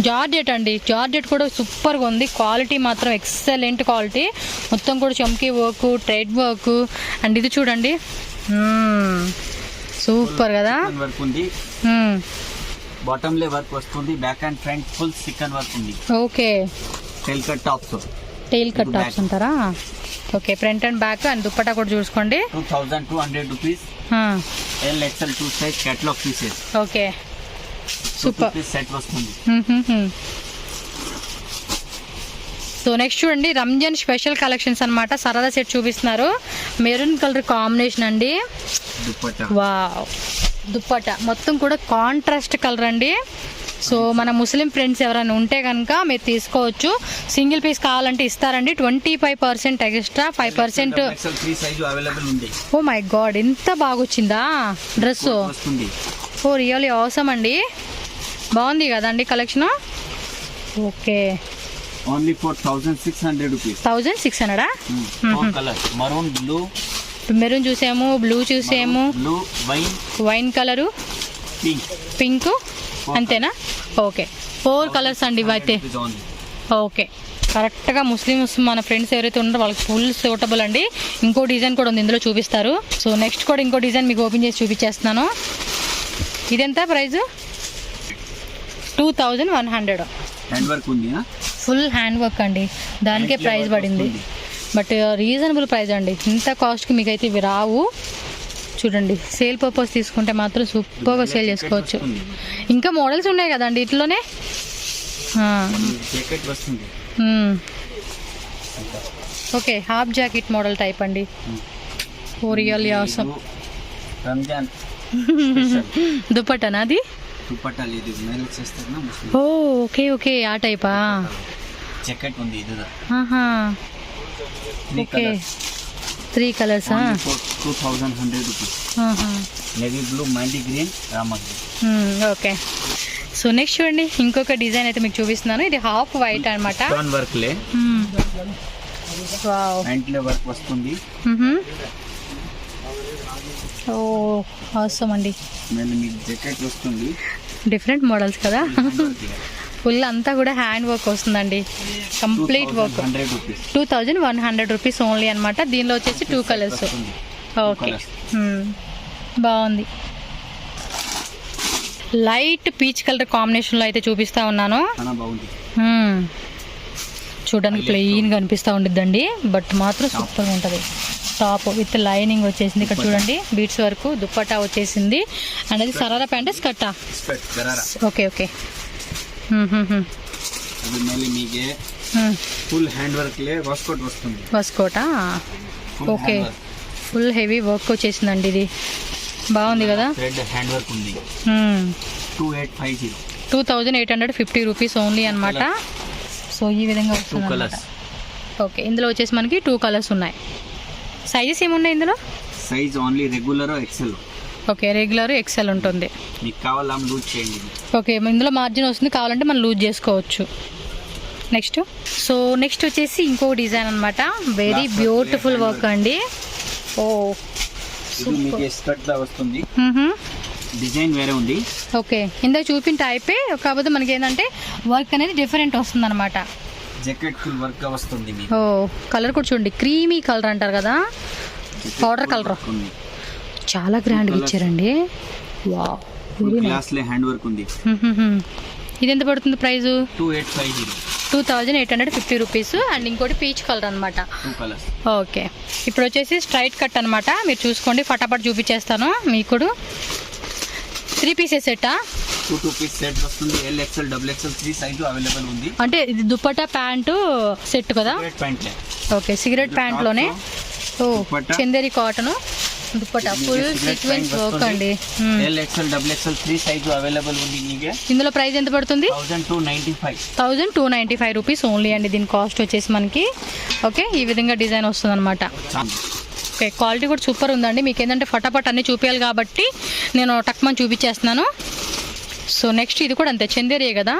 జార్జెట్ అండి, జార్జెట్ కూడా సూపర్గా ఉంది. క్వాలిటీ మాత్రం ఎక్సలెంట్ క్వాలిటీ. మొత్తం కూడా చమ్కీ వర్క్, థ్రెడ్ వర్క్. అండ్ ఇది చూడండి సూపర్ కదా.
వర్క్ ఉంది, బాటమ్ లే వర్క్ వస్తుంది. Back and front full chikan work ఉంది.
Okay.
Tail cut tops.
Tail cut tops అంటారా? Okay. Front and back and dupatta కూడా చూసుకోండి.
2200 rupees. L XL 2 size catalogue pieces.
Okay, super
set వస్తుంది.
సో నెక్స్ట్ చూడండి Ramzan special collections అన్నమాట. సరదా set చూపిస్తున్నారు. Maroon colour combination అండి. వావ్, దుప్పట మొత్తం కూడా కాంట్రాస్ట్ కలర్ అండి. సో మన ముస్లిం ఫ్రెండ్స్ ఎవరైనా ఉంటే కనుక మీరు తీసుకోవచ్చు. సింగిల్ పీస్ కావాలంటే ఇస్తారండి. 25% ఎక్స్ట్రా, 5%. ఓ మై గాడ్, ఎంత బాగా వచ్చిందా డ్రెస్. ఓ రియల్లీ ఆసమ్ అండి, బాగుంది కదండి collection. Okay.
Only for 1600 rupees.
1600.
Maroon blue,
maroon చూసాము, బ్లూ చూసాము,
బ్లూ
వైన్ కలరు, పింక్, అంతేనా? ఓకే, 4 కలర్స్ అండి ఇవైతే. ఓకే, కరెక్ట్గా ముస్లిమ్స్ మన ఫ్రెండ్స్ ఎవరైతే ఉన్నారో వాళ్ళకి ఫుల్ సూటబుల్ అండి. ఇంకో డిజైన్ కూడా ఉంది, ఇందులో చూపిస్తారు. సో నెక్స్ట్ కూడా ఇంకో డిజైన్ మీకు ఓపెన్ చేసి చూపించేస్తున్నాను. ఇదెంత ప్రైస్? 2100.
హ్యాండ్ వర్క్ ఉంది,
ఫుల్ హ్యాండ్ వర్క్ అండి, దానికే ప్రైస్ పడింది. బట్ రీజనబుల్ ప్రైస్ అండి. ఇంత కాస్ట్కి మీకు అయితే ఇవి రావు. చూడండి, సేల్ పర్పస్ తీసుకుంటే మాత్రం సూపర్గా సేల్ చేసుకోవచ్చు. ఇంకా మోడల్స్ ఉన్నాయి కదండి ఇట్లోనే. Okay, half jacket model type అండి. Really awesome. దుపట్టనా అది? ఓ ఓకే ఓకే, ఆ టైపా?
జాకెట్ ఉంది ఇది.
Okay, 3 colours.
2100 rupees. Navy blue, mehndi green, రామా గ్రీన్.
ఓకే. సో నెక్స్ట్ చూడండి ఇంకొక డిజైన్ అయితే మీకు చూపిస్తున్నాను. ఇది హాఫ్ వైట్ అన్నమాట.
స్టోన్ వర్క్ లే.
వావ్,
హ్యాండ్ వర్క్ వస్తుంది.
ఓ ఆసమ్ అండి.
మీకు జాకెట్ వస్తుంది.
డిఫరెంట్ మోడల్స్ కదా. ఫుల్ అంతా కూడా హ్యాండ్ వర్క్ వస్తుందండి, కంప్లీట్ వర్క్. 2100 రూపీస్ ఓన్లీ అనమాట. దీనిలో వచ్చేసి 2 కలర్స్. ఓకే, బాగుంది. లైట్ పీచ్ కలర్ కాంబినేషన్లో అయితే చూపిస్తా ఉన్నాను. చూడడానికి ప్లెయిన్గా అనిపిస్తూ ఉండిద్దండి, బట్ మాత్రం సూపర్గా ఉంటుంది. టాప్ విత్ లైనింగ్ వచ్చేసింది. ఇక్కడ చూడండి బీట్స్ వరకు దుప్పట్టా వచ్చేసింది. అండ్ అది సరారా ప్యాంట్ స్కర్టా? Okay okay.
Full hand work లే వాస్కోట్ వస్తుంది.
వాస్కోటా? ఓకే, ఫుల్ హెవీ వర్క్ వచ్చేసిందండి. ఇది బాగుంది కదా.
థ్రెడ్ హ్యాండ్ వర్క్ ఉంది. 2850.
2850 రూపీస్ ఓన్లీ అనమాట. సో ఈ విధంగా
టూ
వస్తుంది
కలర్స్.
ఓకే, ఇందులో వచ్చేసి మనకి 2 కలర్స్ ఉన్నాయి. సైజెస్ ఏమున్నాయి ఇందులో?
Size only regular XL.
Okay, regular XL ఉంటుంది.
మీకు కావాలా లూజ్ చేయండి.
ఓకే, ఇందులో మార్జిన్ వస్తుంది, కావాలంటే మనం లూజ్ చేసుకోవచ్చు. నెక్స్ట్ వచ్చేసి ఇంకో డిజైన్ అనమాట. వెరీ బ్యూటిఫుల్ వర్క్ అండి. ఓ
ఇది మీకు స్కర్ట్ లా వస్తుంది. డిజైన్ వేరే ఉంది.
ఓకే, ఇందాక చూపిన టైపే, కాకపోతే మనకి ఏంటంటే వర్క్ అనేది డిఫరెంట్ వస్తుంది అనమాట.
జాకెట్ ఫుల్ వర్క్ గా వస్తుంది మీకు.
ఓ కలర్ కూడా చూడండి, క్రీమీ కలర్ అంటారు కదా, పౌడర్ కలర్. చాలా గ్రాండ్గా ఇచ్చారండి. వావ్,
గ్లాస్ లే హ్యాండ్ వర్క్ ఉంది.
ఇది ఎంత పడుతుంది ప్రైస్?
2850
రూపీస్. అండ్ ఇంకోటి పీచ్ కలర్ అనమాట.
2 కలర్స్.
ఓకే, ఇప్పుడు వచ్చేసి స్ట్రైట్ కట్ అనమాట. మీరు చూసుకోండి, ఫటాఫట్ చూపించేస్తాను మీకు కూడా. 3 పీసెస్ సెట్టా?
2 పీస్ సెట్ వస్తుంది. L XL double XL 3 size available ఉంది.
అంటే ఇది దుపట్టా ప్యాంటు సెట్ కదా?
ప్యాంట్.
ఓకే, సిగరెట్ ప్యాంట్ లోనే. Oh Chanderi cotton dupatta, full sequins work అండి.
L XL double XL 3 size available ఉంది మీకు.
ఇందులో ప్రైస్ ఎంత పడుతుంది?
1295
రూపీస్ ఓన్లీ అండి. దీని కాస్ట్ వచ్చేసి మనకి. ఓకే, ఈ విధంగా డిజైన్ వస్తుంది అనమాట. ఓకే, క్వాలిటీ కూడా సూపర్ ఉందండి. మీకు ఏంటంటే ఫటాఫట్ అన్ని చూపించాలి కాబట్టి నేను టక్మని చూపించేస్తున్నాను. సో నెక్స్ట్ ఇది కూడా అంతే, చందేరియే కదా.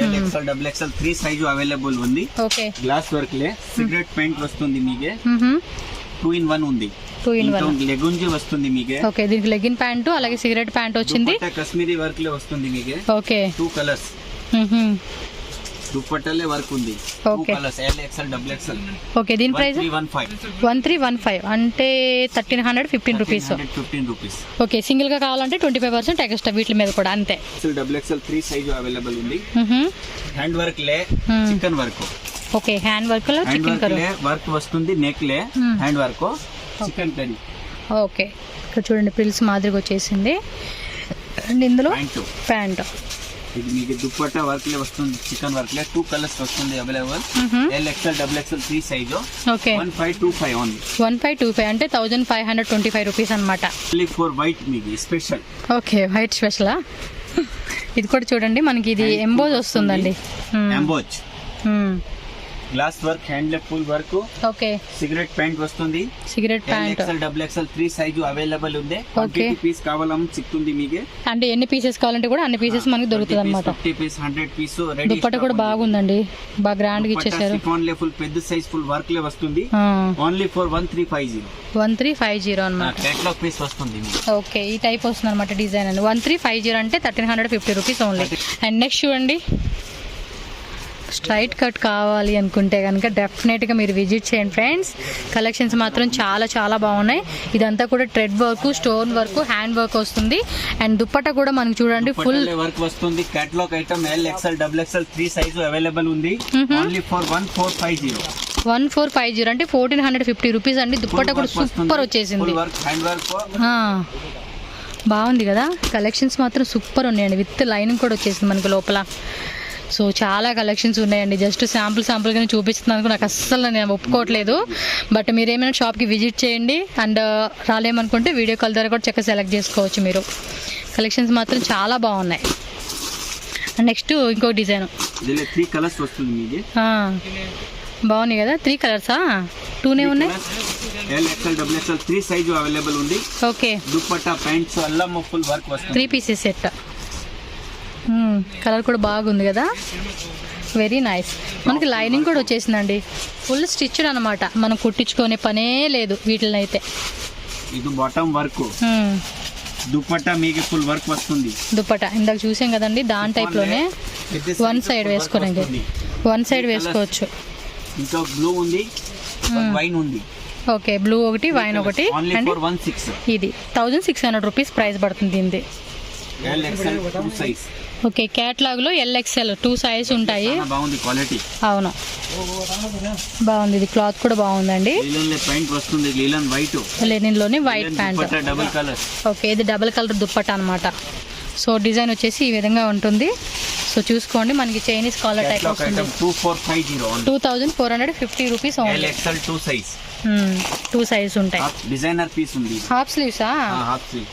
L XL double XL 3 size available ఉంది.
ఓకే,
గ్లాస్ వర్క్ లే సిగరెట్ ప్యాంట్ వస్తుంది మీకే. 2 in 1 ఉంది.
2 in 1
లెగుంజి వస్తుంది మీకే.
ఓకే, దీనికి లెగిన్ ప్యాంటు అలాగే సిగరెట్ ప్యాంట్ వచ్చింది.
కాశ్మీరీ వర్క్ లే వస్తుంది మీకే.
Okay,
2 colours. దుపట్టాలే వర్క్ ఉంది. 2 colours L XL double XL.
Okay, దీని ప్రైస్ 1315 అంటే 1315 రూపీస్. ఓకే, సింగిల్ గా కావాలంటే 25% ఎక్స్ట్రా వీటి మీద కూడా అంతే.
డబుల్ ఎక్స్ఎల్ 3 సైజు అవైలబుల్ ఉంది. హ్యాండ్ వర్క్ లే chicken work.
Okay, hand work లో చికెన్ కర్రీ
వర్క్ వస్తుంది. నెక్ లే hand work chicken curry.
Okay, ఇక్కడ చూడండి ప్రిల్స్ మాదిరిగా వచ్చేసింది. అండ్ ఇందులో ప్యాంట్.
ఇది మీకు దుపట్టా వర్క్ లే వస్తుంది. చికెన్ వర్క్ లే 2 కలర్స్ వస్తుంది available. L XL double XL 3 size.
Okay,
1525 only.
1525 అంటే 1525 రూపీస్ అనమాట.
ఓన్లీ ఫర్ వైట్ మీకు స్పెషల్.
ఓకే, వైట్ స్పెషలా? ఇది కూడా చూడండి మనకి, ఇది ఎంబోజ్ వస్తుందండి.
Emboss glass work, hand full work.
Okay,
cigarette pant వస్తుంది.
Cigarette pant
XL double XL 3 size available ఉంది.
ఓకే,
పీస్ కావాలని చిక్తుంది మీకే.
అంటే ఎన్ని పీసెస్ కావాలంటే కూడా అన్ని పీసెస్ మనకి దొరుకుతుంది అనమాట.
50 పీస్ 100 పీస్ రెడీ.
దుపట్టా కూడా బాగుందండి, బాగా గ్రాండ్ గా ఇచ్చేసారు.
షిఫాన్ లే ఫుల్ పెద్ద సైజ్ ఫుల్ వర్క్ లే వస్తుంది. ఓన్లీ ఫర్ 1350
అన్నమాట.
కేటలాగ్ పీస్ వస్తుంది.
ఓకే, ఈ టైప్ వస్తుంది అనమాట డిజైన్ అండి. 1350 అంటే 1350 రూపీస్ ఓన్లీ. అండ్ నెక్స్ట్ చూడండి, స్ట్రైట్ కట్ కావాలి అనుకుంటే కనుక డెఫినెట్గా మీరు విజిట్ చేయండి ఫ్రెండ్స్. కలెక్షన్స్ మాత్రం చాలా చాలా బాగున్నాయి. ఇదంతా కూడా thread work, stone work, hand work వస్తుంది. అండ్ దుపట్టా కూడా మనకి చూడండి ఫుల్
వర్క్ వస్తుంది. Catalogue item L XL double XL 3 size available ఉంది. ఓన్లీ ఫర్
1450 అంటే 1450 రూపీస్ అండి. దుపట్టా కూడా సూపర్ వచ్చేసింది. బాగుంది కదా, కలెక్షన్స్ మాత్రం సూపర్ ఉన్నాయండి. విత్ లైనింగ్ కూడా వచ్చేసింది మనకి లోపల. సో చాలా కలెక్షన్స్ ఉన్నాయండి. జస్ట్ శాంపుల్గానే చూపిస్తున్నాను, నాకు అస్సలు నేను ఒప్పుకోవట్లేదు. బట్ మీరు ఏమైనా షాప్కి విజిట్ చేయండి. అండ్ రాలేమనుకుంటే వీడియో కాల్ ద్వారా కూడా చక్కగా సెలెక్ట్ చేసుకోవచ్చు మీరు. కలెక్షన్స్ మాత్రం చాలా బాగున్నాయి. నెక్స్ట్ ఇంకో డిజైన్
3 కలర్స్ వస్తుంది.
బాగున్నాయి కదా, 3 కలర్సా? 2నే ఉన్నాయి.
L XL double XL 3 size available ఉంది.
ఓకే,
దుపట్టా ప్యాంట్స్ అల్లం ఫుల్ వర్క్ వస్తుంది.
3 పీసెస్ సెట్. కలర్ కూడా బాగుంది కదా, వెరీ నైస్. మనకి లైనింగ్ కూడా వచ్చేసిందండి, ఫుల్ స్టిచ్డ్ అనమాట. మనం కుట్టించుకునే పనే లేదు వీటిని అయితే.
ఇది బాటమ్ వర్క్. దుపట్టా మీకు ఫుల్ వర్క్ వస్తుంది.
దుపట్టా ఇందాక చూసాం కదండి, దాని టైప్ లోనే వన్ సైడ్ వేసుకోవచ్చు.
ఇంకా బ్లూ ఉంది, వైన్ ఉంది.
ఓకే, బ్లూ ఒకటి, వైన్ ఒకటి. అండ్ ఇది 1600 రూపీస్ ప్రైస్ పడుతుంది దీనిది. ఓకే, కేటలాగ్ లో ఎల్ఎక్స్ఎల్ 2 సైజ్ ఉంటాయి.
బాగుంది క్వాలిటీ.
అవును, బాగుంది. ఇది క్లాత్ కూడా బాగుందండి. లెనిన్ లోనే వైట్ ప్యాంట్. ఓకే, ఇది డబుల్ కలర్ దుప్పట్టా అనమాట. సో డిజైన్ వచ్చేసి ఈ విధంగా ఉంటుంది. సో చూసుకోండి, మనకి చైనీస్ కాలర్ టైప్ వస్తుంది. 2450 రూపీస్ ఓన్లీ. 2 సైజ్ ఉంటాయి.
డిజైనర్ పీస్ ఉంది.
హాఫ్ స్లీవ్సా?
Half sleeve.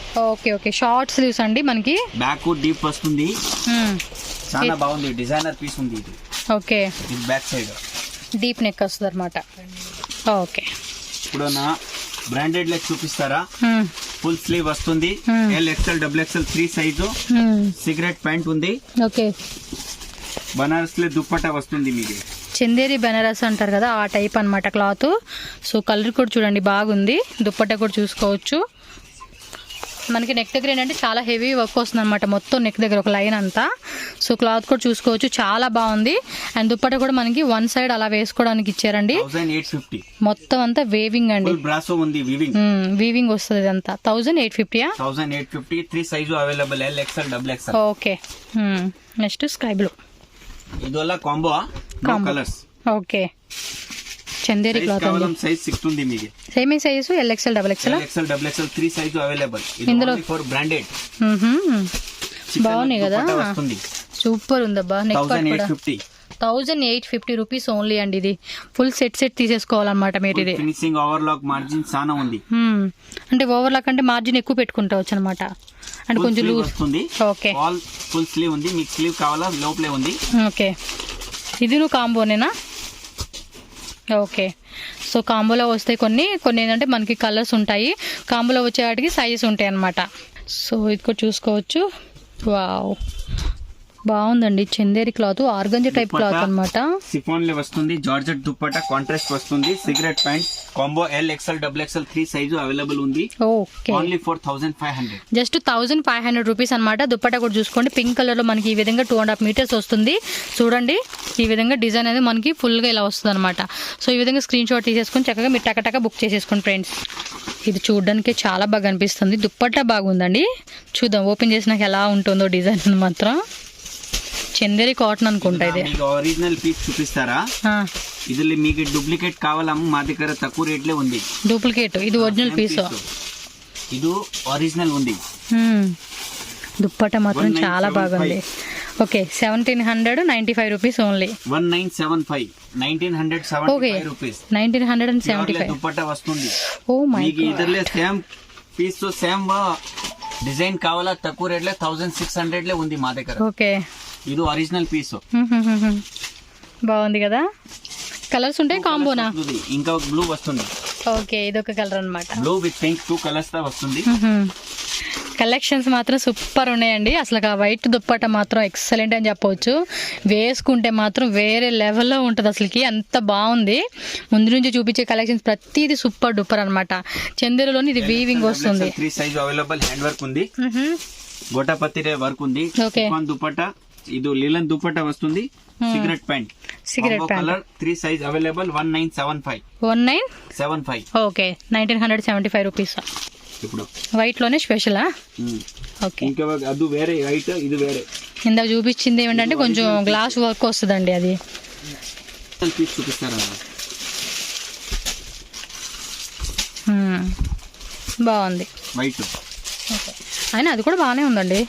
Okay, short sleeves అండి. మనకి
బ్యాక్ డీప్ వస్తుంది. చాలా బాగుంది, డిజైనర్ పీస్ ఉంది ఇది.
ఓకే,
ఇది బ్యాక్ సైడ్
డీప్ నెక్ వస్తుంది అనమాట. ఓకే,
ఇప్పుడు నా బ్రాండెడ్ లెగ్ చూపిస్తారా? ఫుల్ స్లీవ్ వస్తుంది, L XL double XL 3 size, cigarette pant ఉంది.
ఓకే,
బనారస్ లో దుప్పట్టా వస్తుంది మీకు.
చందేరి బెనారస్ అంటారు కదా, ఆ టైప్ అన్నమాట క్లాత్. సో కలర్ కూడా చూడండి బాగుంది, దుప్పట్టా కూడా చూసుకోవచ్చు. మనకి నెక్ దగ్గర ఏంటంటే చాలా హెవీ వర్క్ వస్తుంది అనమాట, మొత్తం నెక్ దగ్గర ఒక లైన్ అంతా. సో క్లాత్ కూడా చూసుకోవచ్చు, చాలా బాగుంది. అండ్ దుప్పట్టా కూడా మనకి వన్ సైడ్ అలా వేసుకోవడానికి ఇచ్చారండి.
1850
మొత్తం అంతా వేవింగ్ అండి,
బ్రాసో ఉంది,
వీవింగ్ వస్తుంది ఇదంతా. 1850
1850 3 size available, L XL double XL.
Okay, next sky blue.
ఇదొల్ల combo, no colours.
Okay, Chanderi cloth అండి.
సైజ్ 6 ఉంది మీకు.
Same size L XL double XL.
XL double XL 3 size available.
ఇందులో
ఫర్ బ్రాండెడ్
బాగున్నాయి కదా, సూపర్ ఉందబ్బా. నెక్ పార్ట్ కూడా 1850 rupees only అండి. ఇది ఫుల్ సెట్ తీసేసుకోవాలన్నమాట మీరు. ఇది
ఫినిషింగ్ ఓవర్లాక్ మార్జిన్ చాలా ఉంది.
అంటే ఓవర్లాక్ అంటే మార్జిన్ ఎక్కువ పెట్టుకుంటావచ్చు అనమాట. అంటే కొంచెం లూజ్
వస్తుంది.
ఓకే,
ఫుల్ స్లీవ్ ఉంది, మీకు స్లీవ్ కావాలా లోపలే ఉంది.
ఓకే, ఇది నువ్వు కాంబోనేనా? ఓకే, సో కాంబోలో వస్తాయి కొన్ని ఏంటంటే మనకి కలర్స్ ఉంటాయి, కాంబోలో వచ్చే వాటికి సైజెస్ ఉంటాయి అన్నమాట. సో ఇది కూడా చూసుకోవచ్చు. వావ్, బాగుందండి. Chanderi cloth, organza type cloth అన్నమాట.
సిఫాన్ లో వస్తుంది, జార్జెట్ దుప్పట్టా, కాంట్రాస్ట్ వస్తుంది, cigarette pant combo, L XL double XL 3 size available ఉంది.
Okay,
only for 1500,
just 1500 rupees అనమాట. దుప్పట్టా కూడా చూసుకోండి, పింక్ కలర్ లో మనకి ఈ విధంగా 2.5 మీటర్స్ వస్తుంది. చూడండి, ఈ విధంగా డిజైన్ అనేది మనకి ఫుల్ గా ఇలా వస్తుంది అనమాట. సో ఈ విధంగా స్క్రీన్ షాట్ తీసేసుకొని చక్కగా మీరు టక బుక్ చేసేసుకోండి ఫ్రెండ్స్. ఇది చూడడానికి చాలా బాగా అనిపిస్తుంది, దుప్పట్టా బాగుందండి. చూద్దాం ఓపెన్ చేసినాక ఎలా ఉంటుందో డిజైన్ మాత్రం. చందేరి కాటన్ అనుకుంటా ఇది.
ఒరిజినల్ పీస్ చూపిస్తారా? ఇది మీకు డూప్లికేట్ కావాలమ్మ, మా దగ్గర తక్కువ రేట్లే ఉంది.
డూప్లికేట్, ఇది ఒరిజినల్ పీస్.
ఇది ఒరిజినల్ ఉంది.
దుప్పట్టా మాత్రం చాలా బాగుంది. Okay, 1795 rupees only.
1975 1975 rupees.
1975
dupatta వస్తుంది.
ఓ మై
గాడ్, ఇదర్లే సేమ్ పీస్ తో సేమ్ డిజైన్ కావాలా తక్కువ రేట్లే 1600 లే ఉంది మా దగ్గర.
ఓకే,
ఇది ఒరిజినల్ పీస్.
బాగుంది కదా. కలర్స్ ఉంటాయి కాంబోనా?
ఇంకా బ్లూ వస్తుంది.
ఓకే, ఇది ఒక కలర్ అన్నమాట.
బ్లూ విత్ పింక్ 2 కలర్స్ తో వస్తుంది.
కలెక్షన్స్ మాత్రం సూపర్ ఉన్నాయండి. అసలు ఆ వైట్ దుప్పట్టా మాత్రం ఎక్సలెంట్ అని చెప్పవచ్చు. వేసుకుంటే మాత్రం వేరే లెవెల్లో ఉంటుంది, అసలుకి అంత బాగుంది. ముందు నుంచి చూపించే కలెక్షన్స్ ప్రతిదీ సూపర్ డూపర్ అనమాట. చందేరులోని ఇది వీవింగ్ వస్తుంది.
3 సైజ్ అవైలబుల్, హ్యాండ్ వర్క్ ఉంది, గోటాపత్తి వర్క్ ఉంది. దుప్పట్టా ఇది లిలన్ దుప్పట్టా వస్తుంది. Cigarette pant colour 3 size available. 1975.
Okay, 1975 rupees.
ఇప్పుడు
వైట్ లోనే స్పెషల్. ఓకే,
ఇంకా అది వేరే వైట్, ఇది వేరే.
ఇందాక చూపించింది ఏమిటంటే కొంచెం గ్లాస్ వర్క్ వస్తుందండి. అది
పీస్ చూపిస్తారా?
బాగుంది
వైట్.
అయినా అది కూడా బాగానే ఉందండి.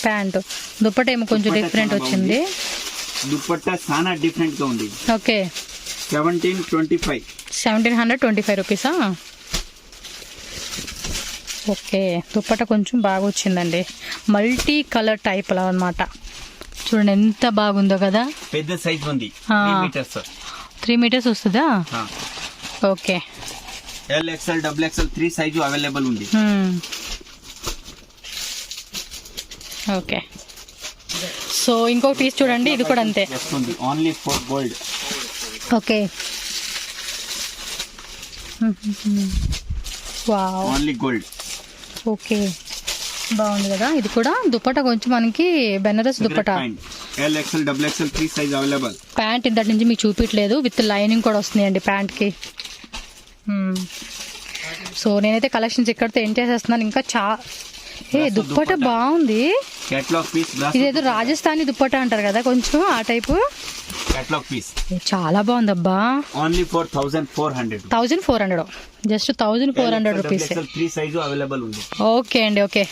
ప్యాంట్
దుప్పట్టా ఏమో కొంచెం డిఫరెంట్ వచ్చింది.
దుప్పట్టా చాలా డిఫరెంట్ గా ఉంది.
ఓకే, 1725 రూపీసా? ఓకే, దుప్పట్టా కొంచెం బాగా వచ్చిందండి, మల్టీ కలర్ టైప్ అలా అనమాట. చూడండి ఎంత బాగుందో కదా.
పెద్ద సైజ్ ఉంది,
3 మీటర్స్ వస్తుందా? Okay,
L XL double XL 3 size available ఉంది.
ఓకే, సో ఇంకో పీస్ చూడండి, ఇది కూడా అంతే
వస్తుంది. Only for gold.
Okay, wow,
only gold.
Okay, బాగుంది కదా. ఇది కూడా దుప్పట్టా కొంచెం మనకి Banaras dupatta.
L XL double XL 3 size available.
Pant ఇంతటి నుంచి మీకు చూపించలేదు, విత్ లైనింగ్ కూడా వస్తున్నాయండి ప్యాంట్ కి. సో నేనైతే కలెక్షన్స్ ఇక్కడతో ఎండ్ చేసేస్తున్నాను. ఇంకా దుప్పట్టా బాగుంది. ఇదేదో రాజస్థానీ దుప్పట్టా అంటారు కదా, కొంచెం ఆ టైపు. చాలా బాగుంది అబ్బా.
Only for 1400.
Just 1400 rupees.
Okay
అండి. ఓకే.